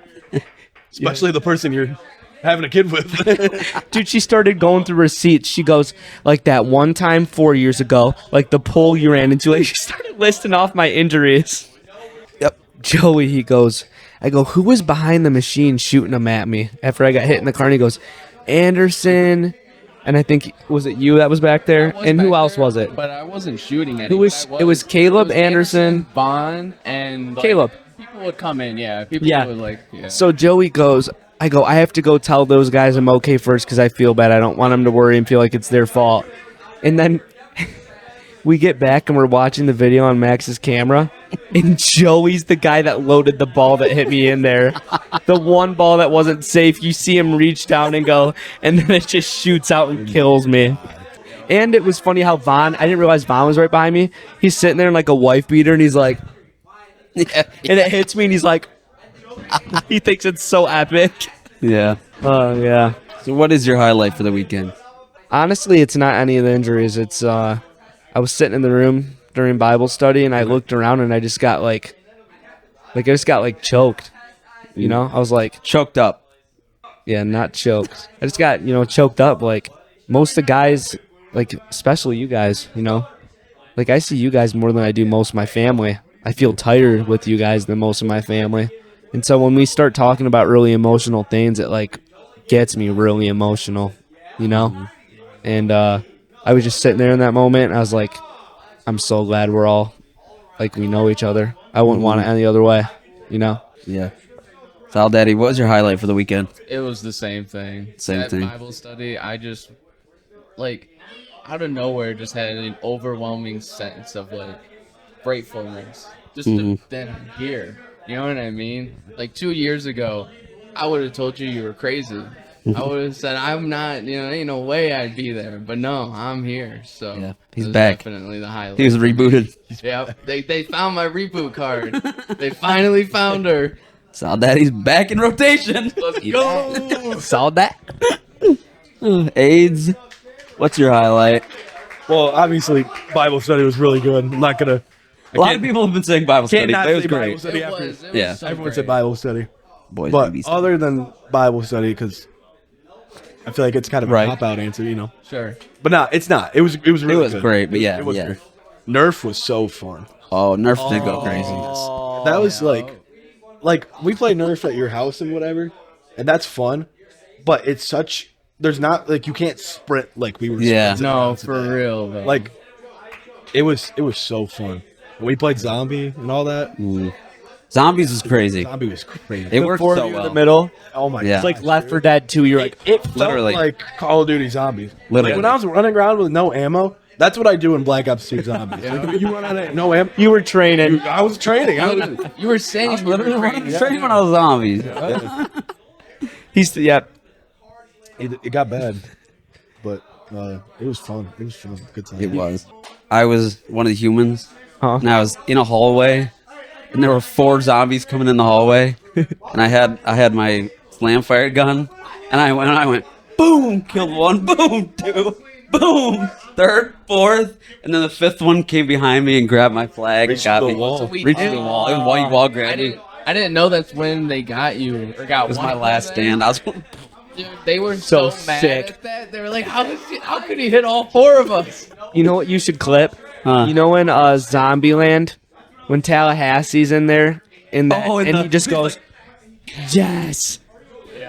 especially the person you're having a kid with. Dude, she started going through receipts. She goes, like that one time 4 years ago, like the pole you ran into. Like she started listing off my injuries. Yep. Joey, he goes, I go, "Who was behind the machine shooting them at me?" After I got hit in the car, and he goes, "Anderson." And I think, was it you that was back there? And who else was it? But I wasn't shooting at Who was? It was Caleb, Anderson. Vaughn, and like, Caleb. People would come in, yeah. People Yeah. would like, yeah. So Joey goes, I go, "I have to go tell those guys I'm okay first because I feel bad. I don't want them to worry and feel like it's their fault." And then we get back and we're watching the video on Max's camera, and Joey's the guy that loaded the ball that hit me in there. The one ball that wasn't safe. You see him reach down and go, and then it just shoots out and kills me. And it was funny how I didn't realize Vaughn was right behind me. He's sitting there in like a wife beater, and he's like, and it hits me, and he's like, he thinks it's so epic. Yeah. Oh, yeah. So what is your highlight for the weekend? Honestly, it's not any of the injuries. It's, I was sitting in the room during Bible study, and I looked around, and I just got choked. You know? I was like, Choked up. yeah, not choked. I just got, choked up. Like, most of the guys, like, especially you guys, like, I see you guys more than I do most of my family. I feel tighter with you guys than most of my family. And so when we start talking about really emotional things, it, like, gets me really emotional, And I was just sitting there in that moment, and I was like, I'm so glad we're all, like, we know each other. I wouldn't want it any other way, Yeah. Sal Daddy, what was your highlight for the weekend? It was the same thing. Same That thing. Bible study, I just, like, out of nowhere, just had an overwhelming sense of, like, gratefulness. Just that I'm here. You know what I mean? Like, 2 years ago, I would have told you were crazy. I would have said, I'm not, ain't no way I'd be there. But no, I'm here. So Yeah, he's it was back. Definitely the highlight. He was rebooted. Yeah, they found my reboot card. They finally found her. Sal Daddy's back in rotation. Let's go. Saw that? AIDS, what's your highlight? Well, obviously, Bible study was really good. I'm not gonna. A lot of people have been saying Bible study. not It was say Bible great. study It after. was Yeah. so Everyone great. said Bible study, Boys, but babies stuff. other than Bible study, because I feel like it's kind of a cop-out answer, Sure. But no, it's not. It was really It was good. great, but yeah, It was yeah. great. Nerf was so fun. Oh, Nerf did go crazy. That was like we play Nerf at your house and whatever, and that's fun. But it's such. There's not like you can't sprint like we were. Yeah. sprinting No, around for today. real. Though. Like it was so fun. We played zombie and all that. Zombies was crazy. Zombie was crazy. It worked Four so of you in well. the middle. Oh my! Yeah. It's like Left 4 Dead 2. You're like, It felt Literally. like Call of Duty Zombies. Literally. Like when I was running around with no ammo, that's what I do in Black Ops 2 Zombies. Like, you run out of no ammo. you were training. I was training. I was, you were saying you were Literally crazy. straight when I was zombies. Yeah. it got bad, but it was fun. It was fun. Good time. It was. I was one of the humans, Huh? and I was in a hallway, and there were 4 zombies coming in the hallway, and I had my slam fire gun, and I went, boom, killed one, boom, 2, boom, 3rd, 4th, and then the 5th one came behind me and grabbed my flag, Reached got the me, wall. reached the wall. It was white wall grabbed me. I didn't know that's when they got you or got It was one my of last them. stand. I was. Dude, they were so, So mad sick. at that. They were like, how could he hit all 4 of us? You know what you should clip? Huh. You know when Zombieland, when Tallahassee's in there, and he just goes, yes.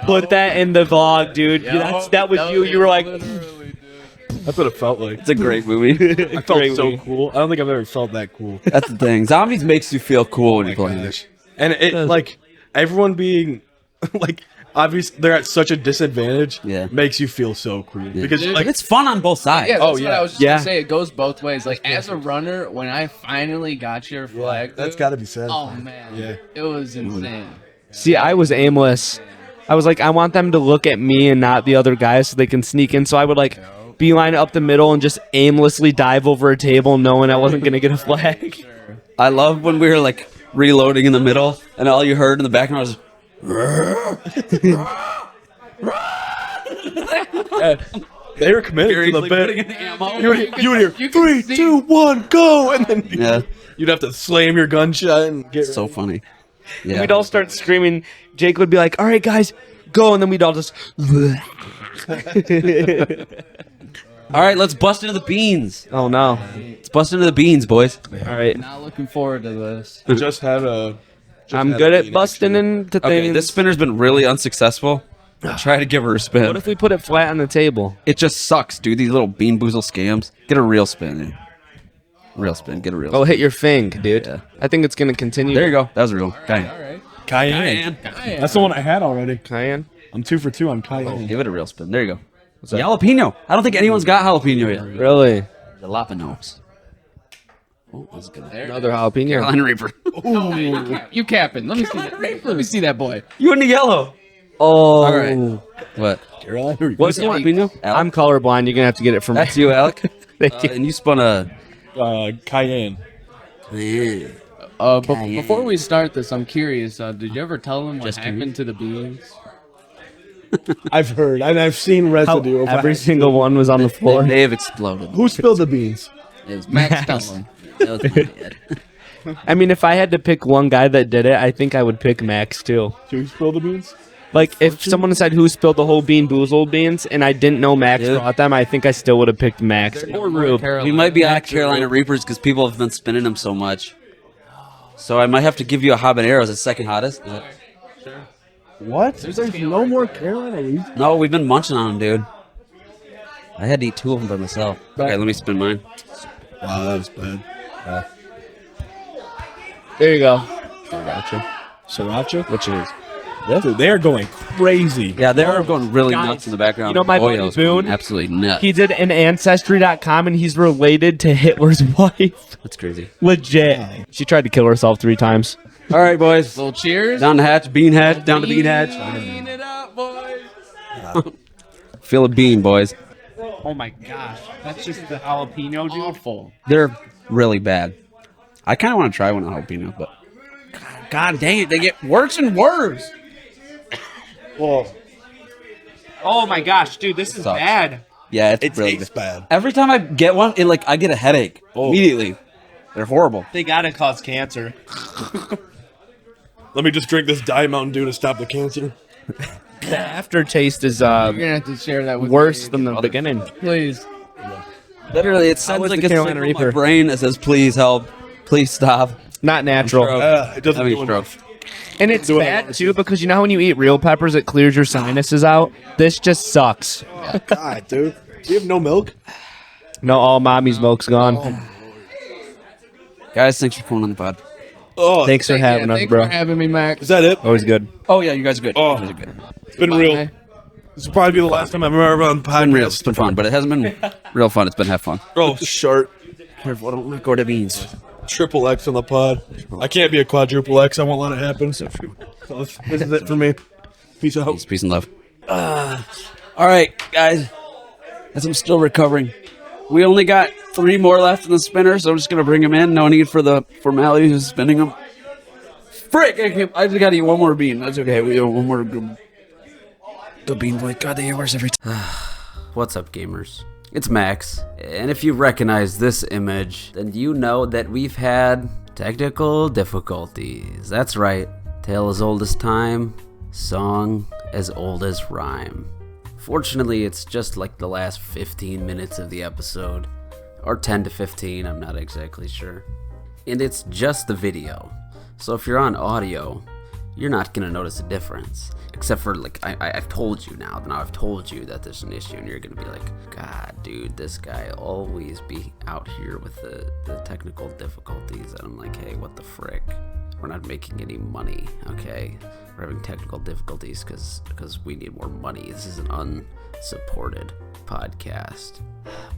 Put that in the vlog, dude. That was you. You were like, That's what it felt like. It's a great movie. I felt so cool. I don't think I've ever felt that cool. That's the thing. Zombies makes you feel cool when you play it. And it like everyone being like obvious they're at such a disadvantage makes you feel so cool because Dude, like It's fun on both sides. Yeah, that's Oh, what yeah. I was just Yeah. gonna say. It goes both ways. Like as a runner, when I finally got your flag, that's dude, got to be said. Oh man, Yeah. it was insane. see, I was aimless. I was like, I want them to look at me and not the other guys so they can sneak in. So I would like beeline it up the middle and just aimlessly dive over a table knowing I wasn't going to get a flag. I love when we were like reloading in the middle and all you heard in the background was They were committed to the bit. You would hear 3, 2, 1, go, and then yeah, you'd have to slam your gunshot and get so funny. Yeah. We'd all start screaming. Jake would be like, all right, guys, go. And then we'd all just... All right, let's bust into the beans. Oh, no. Let's bust into the beans, boys. All right. Not looking forward to this. just had a. I'm good at busting into Okay, things. this spinner's been really unsuccessful. Try to give her a spin. What if we put it flat on the table? It just sucks, dude. These little bean boozle scams. Get a real spin, dude. Real spin. Get a real. Oh, spin. hit your fing, dude. Yeah. I think it's going to continue. There you go. That was a real. Cayenne. All right. Cayenne. That's the one I had already. Cayenne. I'm 2 for 2 on Cayenne. Give it a real spin. There you go. Jalapeno. I don't think anyone's got jalapeno yet. Really? Jalapenos. Oh, that's good. Another jalapeno. Carolina Reaper. You capping. Let me see that. Let me see that boy. You in the yellow. Oh. All right. What? Carolina Reaper. What's jalapeno? I'm colorblind. You're going to have to get it from me. That's you, Alec. Thank you. And you spun a. Cayenne. Before we start this, I'm curious. Did you ever tell him what happened to the beans? I've heard, and I've seen residue of Every single one was on the floor. They have exploded. Who spilled the beans? It was Max Dunlap. That was my dad. I mean, if I had to pick one guy that did it, I think I would pick Max, too. Who spilled the beans? Like, if someone said who spilled the whole Bean Boozled beans, and I didn't know Max Dude. brought them, I think I still would have picked Max. Or Rube. We might be on Carolina Reapers because people have been spinning them so much. So I might have to give you a habanero as the second hottest. What? There's no more Carolina Reapers? No, we've been munching on them, dude. I had to eat 2 of them by myself. Okay, let me spin mine. Wow, that was bad. There you go. Sriracha? Which is? Dude, they are going crazy. Yeah, they were going really Guys, nuts in the background. you know my buddy Oyo's going Boone? absolutely nuts. He did an Ancestry.com, and he's related to Hitler's wife. That's crazy. Legit. She tried to kill herself 3 times. All right, boys. Little cheers. Down the hatch, bean hatch, down the bean hatch. Clean it up, boys. Feel a bean, boys. Oh my gosh. That's just the jalapeno, dude. Awful. They're really bad. I kind of want to try one on jalapeno, but God dang it, they get worse and worse. Well, Oh my gosh, dude, this is Sucks. bad. Yeah, it's it really tastes bad. Every time I get one, I get a headache immediately. They're horrible. They gotta cause cancer. Let me just drink this Diet Mountain Dew to stop the cancer. The aftertaste is You're gonna have to share that with worse me. than the beginning. Please. Literally, it sounds was like the a Carolina signal in my Reaper? brain that says, "Please help, please stop." Not natural. It doesn't Having do a stroke. enough. And it's bad too because you know how when you eat real peppers it clears your sinuses out? This just sucks. God, dude. Do you have no milk? No, all mommy's milk's gone. Guys, thanks for coming on the pod. Oh, Thanks for having us, Thanks bro. for having me, Max. is that it? Always good. Oh yeah, you guys are good. Oh. You guys are good. It's been real. Bye. This will probably be the last time I'm ever on the It's been real. podcast. It's been fun, but it hasn't been real fun. It's been have fun. Oh, short. Careful, don't let go to beans. Triple X on the pod. I can't be a quadruple X. I won't let it happen. So this is it for me. Peace out. Peace and love. All right, guys. As I'm still recovering, we only got 3 more left in the spinner, so I'm just gonna bring them in. No need for the formalities of spinning them. Frick! I just gotta eat one more bean. That's okay. We have one more. The bean boy. God, they get worse every time. What's up, gamers? It's Max, and if you recognize this image, then you know that we've had technical difficulties. That's right. Tale as old as time, song as old as rhyme. Fortunately, it's just like the last 15 minutes of the episode, or 10 to 15, I'm not exactly sure. And it's just the video. So if you're on audio, you're not gonna notice a difference. Except for, like, I've told you now I've told you that there's an issue, and you're gonna be like, God, dude, this guy always be out here with the technical difficulties. And I'm like, hey, what the frick? We're not making any money, okay? We're having technical difficulties because we need more money. This is an unsupported podcast.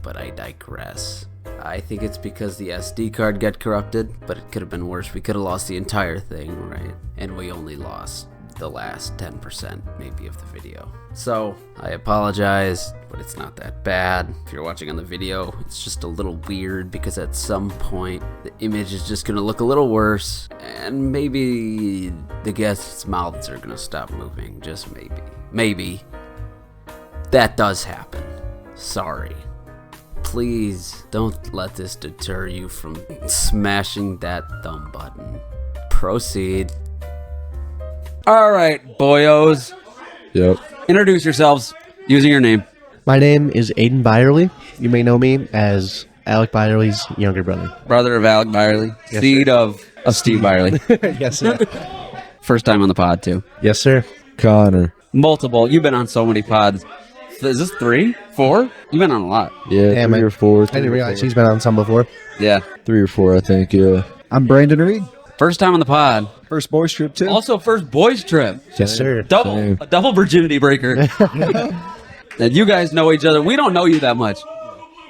But I digress. I think it's because the SD card got corrupted, but it could have been worse. We could have lost the entire thing, right? And we only lost the last 10% maybe of the video. So I apologize, but it's not that bad. If you're watching on the video, it's just a little weird because at some point the image is just gonna look a little worse, and maybe the guests' mouths are gonna stop moving, just maybe. Maybe. That does happen. Sorry. Please don't let this deter you from smashing that thumb button. Proceed. All right, boyos. Yep. Introduce yourselves using your name. My name is Aiden Byerly. You may know me as Alec Byerly's younger brother. Brother of Alec Byerly. Yes, Seed of Steve Byerly. Yes, sir. First time on the pod, too. Yes, sir. Connor. Multiple. You've been on so many pods. Is this 3? 4? You've been on a lot. Yeah, Damn, 3 I- or 4. I didn't realize he's been on some before. Yeah. 3 or 4, I think. Yeah. I'm Brandon Reed. First time on the pod. First boys trip too. Also, first boys trip. Yes, sir. A double virginity breaker. And you guys know each other. We don't know you that much.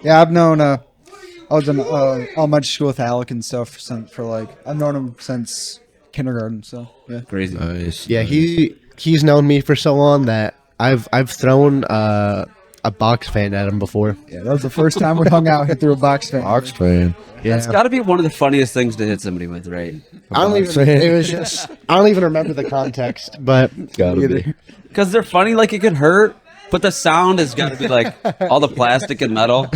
Yeah, I've known. I was in elementary school with Alec and stuff I've known him since kindergarten. So yeah. Crazy. Nice. Yeah, he's known me for so long that I've thrown a box fan at him before. Yeah, that was the first time we hung out. Hit through a box fan. Ox fan. Yeah. It's got to be one of the funniest things to hit somebody with, right? I don't even. It was just. I don't even remember the context, but Gotta be. Because they're funny, like it could hurt, but the sound has got to be like all the plastic and metal.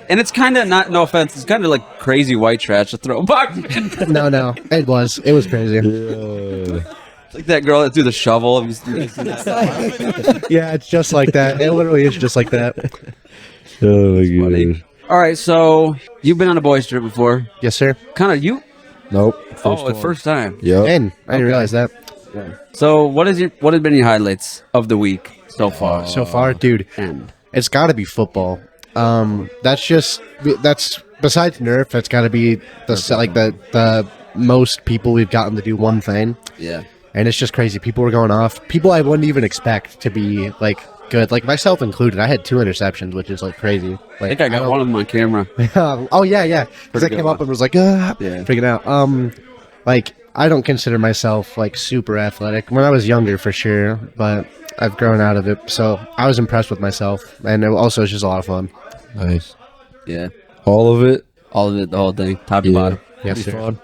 And it's kind of not, no offense, it's kind of like crazy white trash to throw a box in. no, it was crazy. Yeah. Like that girl that threw the shovel. Have you seen that? Yeah, it's just like that. It literally is just like that. Oh my god. All right, so you've been on a boys trip before. Yes, sir. Kind of you? Nope. First time. Yep. And I didn't realize that. So what have been your highlights of the week so far? So far, dude, And it's got to be football. That's besides Nerf. That's got to be the most people we've gotten to do one thing, yeah. and it's just crazy. People were going off. People I wouldn't even expect to be like good, like myself included. I had 2 interceptions, which is like crazy. Like, I think I got one of them on camera. oh yeah. Because I Pretty came good up and was like, yeah, Yeah. freaking out. Like I don't consider myself like super athletic. When I was younger, for sure, but I've grown out of it. So I was impressed with myself, and it also was just a lot of fun. Nice. Yeah. All of it. All of it, the whole thing, top to Yeah. bottom. Yes, Pretty sir. fun.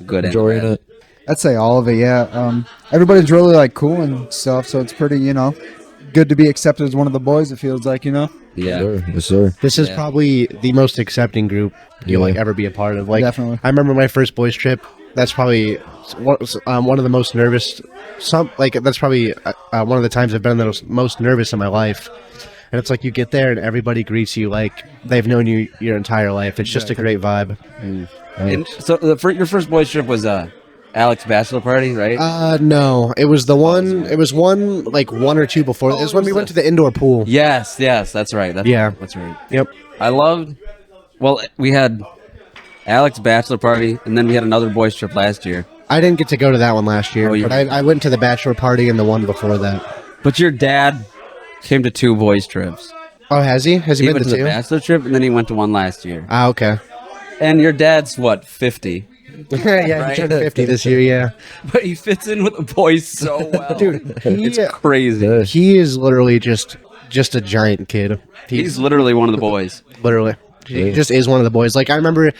Good. and Enjoying bad. it. I'd say all of it. Yeah. Everybody's really like cool and stuff. So it's pretty, good to be accepted as one of the boys. It feels like, Yeah. Sir. Yes, sir. This is Yeah. probably the most accepting group you'll like Yeah. ever be a part of. Like, Definitely. I remember my first boys trip. That's probably one of the most nervous. That's probably one of the times I've been the most nervous in my life. And it's like you get there and everybody greets you like they've known you your entire life. It's just a great vibe. And so your first boys trip was Alex's bachelor party, right? No, it was the one. It was one like 1 or 2 before. It was when we went to the indoor pool. Yes, that's right. Yeah. That's right. Yep. I loved. Well, we had Alex's bachelor party, and then we had another boys trip last year. I didn't get to go to that one last year, Oh, you- but I went to the bachelor party and the one before that. But your dad came to 2 boys trips. Oh, has he? Has he He been went to to the 2? bachelor trip, and then he went to one last year. Ah, okay. And your dad's what, 50? Yeah, Right. he turned 50 this year. Yeah, But he fits in with the boys so well, dude, It's crazy. he is literally just a giant kid. He's literally one of the boys. literally he just is one of the boys. Like I remember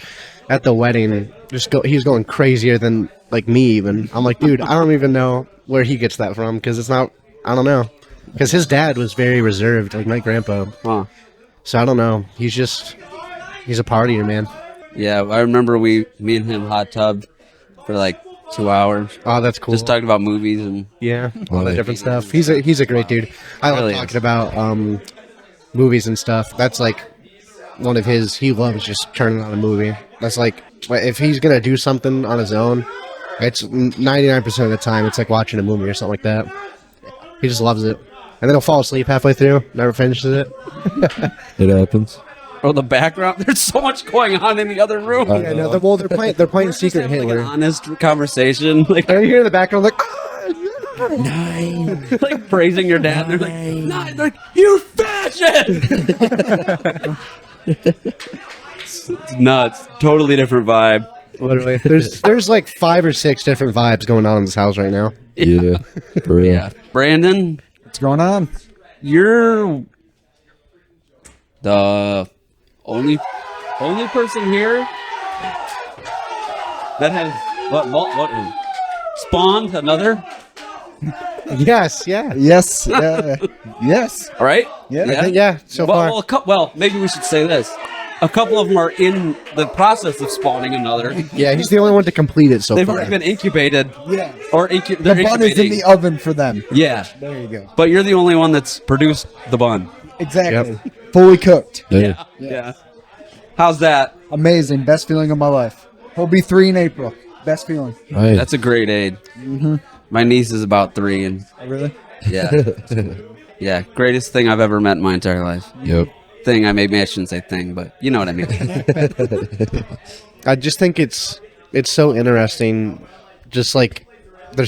at the wedding, he was going crazier than like me. Even I'm like, dude, I don't even know where he gets that from because it's not. I don't know because his dad was very reserved, like my grandpa. Huh. So I don't know. He's a partier, man. Yeah, I remember me and him hot tubbed for like 2 hours. Oh, that's cool. Just talking about movies and Yeah, all that different stuff. He's a great dude. I love Really talking is. about movies and stuff. That's like one of his. He loves just turning on a movie. That's like if he's gonna do something on his own, it's 99% of the time it's like watching a movie or something like that. He just loves it, and then he'll fall asleep halfway through. Never finishes it. It happens. oh, the background. There's so much going on in the other room. Yeah, no, they're playing Secret Having, like, Hitler. an honest conversation, like And you hear in the background like. like praising your dad. They're like, "Nine." They're like, you fashion. It's nuts. Totally different vibe. Literally, there's like 5 or 6 different vibes going on in this house right now. Yeah. For real. Yeah. Brandon, What's going on? you're the only person here that has what spawned another. Yes, yeah. Yes. Yes. All right. Yeah. I think, yeah, so far. Well, maybe we should say this. A couple of them are in the process of spawning another. Yeah, he's the only one to complete it so They've far. already been incubated. Yeah. Or The they're bun is in incubating. the oven for them. Yeah. There you go. But you're the only one that's produced the bun. Exactly. Fully cooked. Yeah. Yeah. How's that? Amazing. Best feeling of my life. He'll be 3 in April. Best feeling. Right. That's a great aid. Mm-hmm. My niece is about 3, and Oh, really? yeah, yeah, greatest thing I've ever met in my entire life. Yep. Thing I shouldn't say thing, but you know what I mean. I just think it's so interesting. Just like they're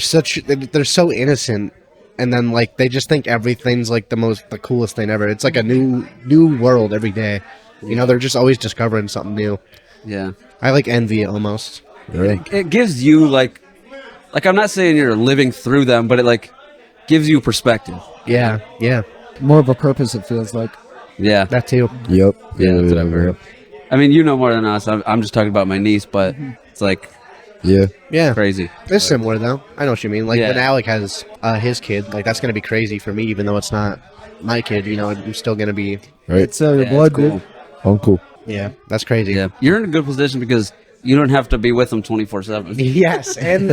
so innocent, and then like they just think everything's like the coolest thing ever. It's like a new world every day. You know, they're just always discovering something new. Yeah, I like envy it almost. Right. it gives you like I'm not saying you're living through them, but it like gives you perspective. Yeah, yeah, More of a purpose, it feels like. Yeah, that too. Yep. Yeah, that's what I've heard. I mean, you know more than us. I'm just talking about my niece, but it's like Yeah. Yeah, crazy. it's similar though. I know what you mean. Like Yeah. when Alec has his kid, like that's gonna be crazy for me, even though it's not my kid. You know, I'm still gonna be. Right. It's your Yeah, blood, it's cool. dude. Uncle. Yeah, that's crazy. Yeah, you're in a good position because you don't have to be with them 24/7. Yes, and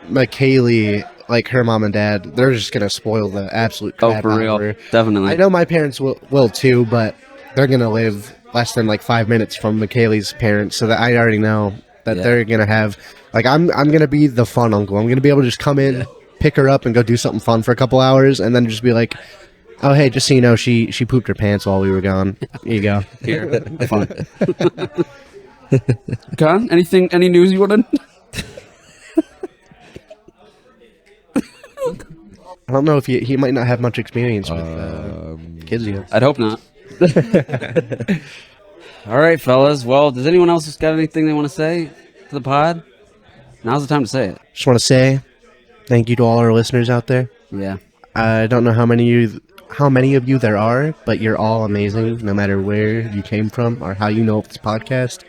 McKaylee, like her mom and dad, they're just gonna spoil the absolute Oh, crap for out real, of her. definitely. I know my parents will too, but they're gonna live less than like 5 minutes from McKaylee's parents, so that I already know that Yeah. they're gonna have like I'm gonna be the fun uncle. I'm gonna be able to just come in, pick her up, and go do something fun for a couple hours, and then just be like, oh hey, just so you know, she pooped her pants while we were gone. Here you go. Here, fun. Con, any news you want to? I don't know if he might not have much experience with kids yet. I'd hope not. All right, fellas. Well, does anyone else just got anything they want to say to the pod? Now's the time to say it. Just want to say thank you to all our listeners out there. Yeah. I don't know how many of you there are, but you're all amazing, no matter where you came from or how you know of this podcast.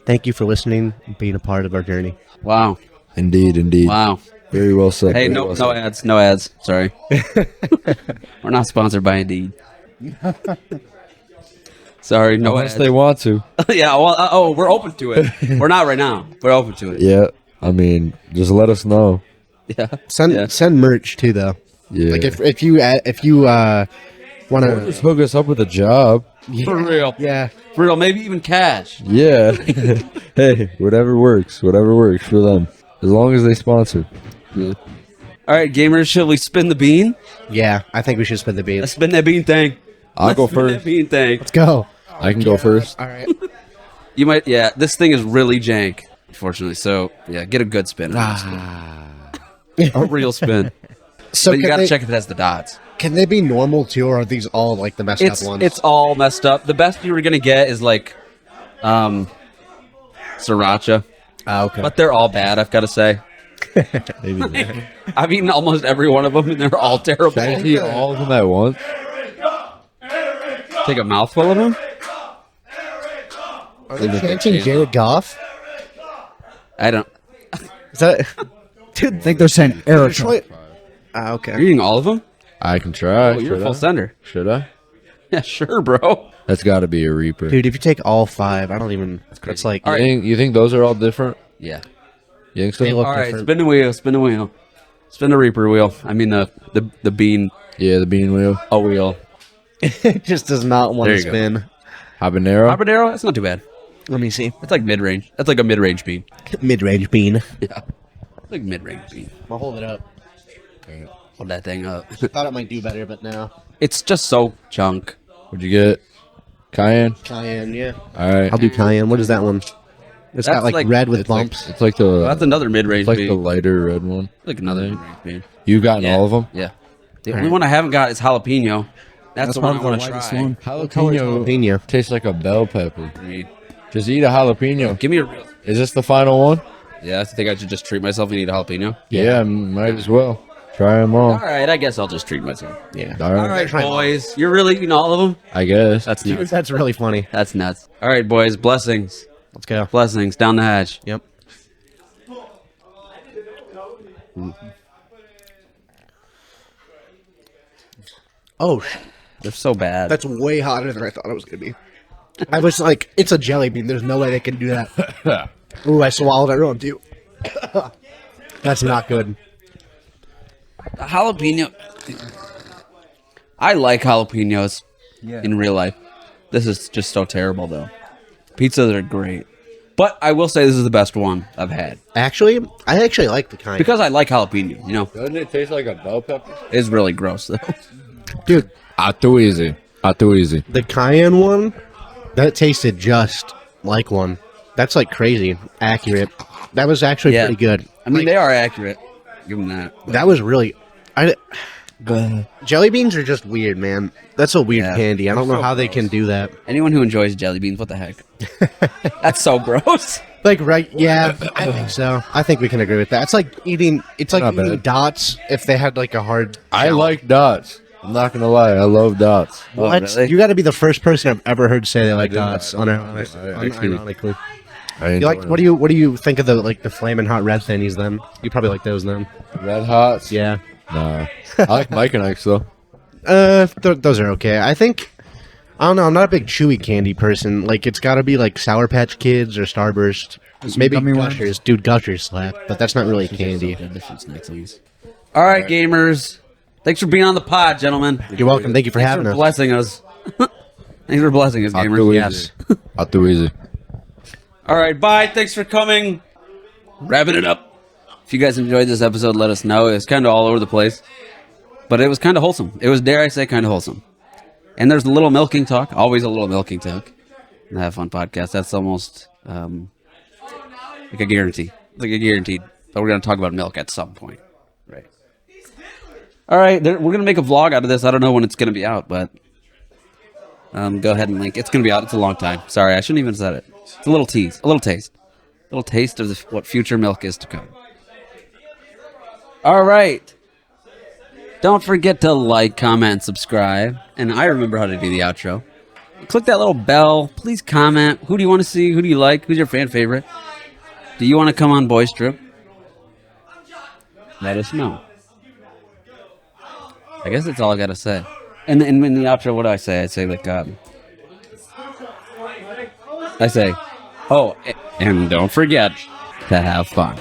Thank you for listening and being a part of our journey. Wow. Indeed. Indeed. Wow. Very well said. Hey, very no, well no said. ads. No ads. Sorry. We're not sponsored by Indeed. Sorry, no Unless ads. they want to. Yeah. Well. We're open to it. We're not right now. We're open to it. Yeah. I mean, just let us know. Yeah. Send merch too, though. Yeah. Like if you want to, Just hook us up with a job. For real. yeah, For real. Maybe even cash. Yeah. Hey, whatever works for them. As long as they sponsor. Yeah. All right, gamers. Shall we spin the bean? yeah, I think we should spin the beans. Let's spin that bean thing. I'll go Spin that first. bean thing. Let's go. I can go first. All right. You might. Yeah. This thing is really jank. Unfortunately. So yeah, get a good spin. A real spin. So But you can gotta they, check if it has the dots. can they be normal too, or are these all like the messed up ones? It's all messed up. The best you were gonna get is like, sriracha, okay. but they're all bad. I've got to say. Maybe. I've eaten almost every one of them, and they're all terrible. Can I eat all of them at once? Take a mouthful of them. Are they chanting Jared Goff? I don't. Is that? I think they're saying Eric. Detroit. You're Okay. eating all of them. I can try. Oh, you're a Should full I? sender. Should I? Yeah, sure, bro. That's got to be a Reaper. Dude, if you take all 5, I don't even. That's like. You think those are all different? Yeah. You think so? They look All right, different. spin the wheel. Spin the wheel. Spin the Reaper wheel. I mean the bean. Yeah, the bean wheel. A wheel. It just does not want There to you go. spin. Habanero. Habanero. That's not too bad. Let me see. That's like mid range. That's like a mid range bean. Mid-range bean. Yeah. Like mid range bean. I'll hold it up. Hold that thing up. Thought it might do better, but no. It's just so junk. What'd you get? Cayenne. Cayenne, yeah. All right. I'll do cayenne. What is that one? It's got That's like, like- red with It's like, bumps. it's like the. Well, that's another mid range it's like bean. the lighter red one. Like another mid-range bean. You've gotten Yeah. all of them. Yeah. The only one I haven't got is jalapeno. That's the one I probably want the to lightest try. one. Jalapeno Jalapeno. tastes like a bell pepper. I mean, Just eat a jalapeno. Give me a real. Is this the final one? Yeah, I think I should just treat myself and eat a jalapeno. Yeah, might as well. Try them all. All right, I guess I'll just treat myself. Yeah. All right. Boys. You're really eating all of them? I guess. That's Dude, nuts. that's really funny. That's nuts. All right, boys. Blessings. Let's go. Blessings down the hatch. Yep. Oh, They're so bad. that's way hotter than I thought it was gonna be. I was like, it's a jelly bean. There's no way they can do that. Ooh, I swallowed it wrong too. That's not good. The jalapeno. I like jalapenos in real life. This is just so terrible, though. Pizzas are great. But I will say this is the best one I've had. Actually, I actually like the kind. Because I like jalapeno, you know. Doesn't it taste like a bell pepper? It's really gross, though. Dude, Too easy. Too easy. the cayenne one, that tasted just like one. That's like crazy accurate. That was actually Yeah. pretty good. I mean, they are accurate. Give them that. That was really. Jelly beans are just weird, man. That's a weird Yeah. candy. I don't know how they can do that. Anyone who enjoys jelly beans, what the heck? That's so gross. Like, right? Yeah, I think so. I think we can agree with that. It's like eating. It's like Not eating bad. dots if they had like a hard. I shell. like dots. I'm not gonna lie. I love dots. What? really? You got to be the first person I've ever heard say they like do not. dots. Unironically. I You enjoy like? them. What do you think of the flaming hot red thingies? Then you probably like those then. Red Hots? Yeah. Nah. I like Mike and Ike's though. Those are okay. I think. I don't know. I'm not a big chewy candy person. Like, it's got to be like Sour Patch Kids or Starburst. Maybe gummy worms? Gushers. Dude, Gushers slap, but that's not really candy. All right, gamers. Thanks for being on the pod, gentlemen. You're welcome. Thank you for Thanks having for us. blessing us. Thanks for blessing us, Too gamers. easy. Too easy. All right, bye. Thanks for coming. Wrapping it up. If you guys enjoyed this episode, let us know. It was kind of all over the place, but it was kind of wholesome. It was, dare I say, kind of wholesome. And there's a little milking talk. Always a little milking talk. The Have Fun podcast. That's almost like a guarantee. Like a guaranteed. But we're going to talk about milk at some point. Right. All right. We're going to make a vlog out of this. I don't know when it's going to be out, but go ahead and link. It's going to be out. It's a long time. Sorry, I shouldn't even have said it. It's a little tease. A little taste. A little taste of what future milk is to come. All right. Don't forget to like, comment, and subscribe. And I remember how to do the outro. Click that little bell. Please comment. Who do you want to see? Who do you like? Who's your fan favorite? Do you want to come on Boys Trip? Let us know. I guess that's all I got to say. And in the outro, what do I say? I say like, I say, oh, and don't forget to have fun.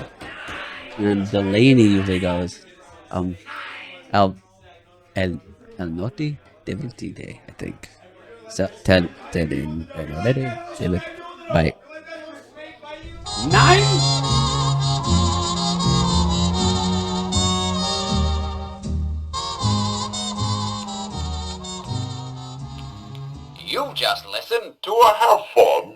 And Delaney usually goes, el noti divertide, I think. So, bye. 9? You just listened to a Have Fun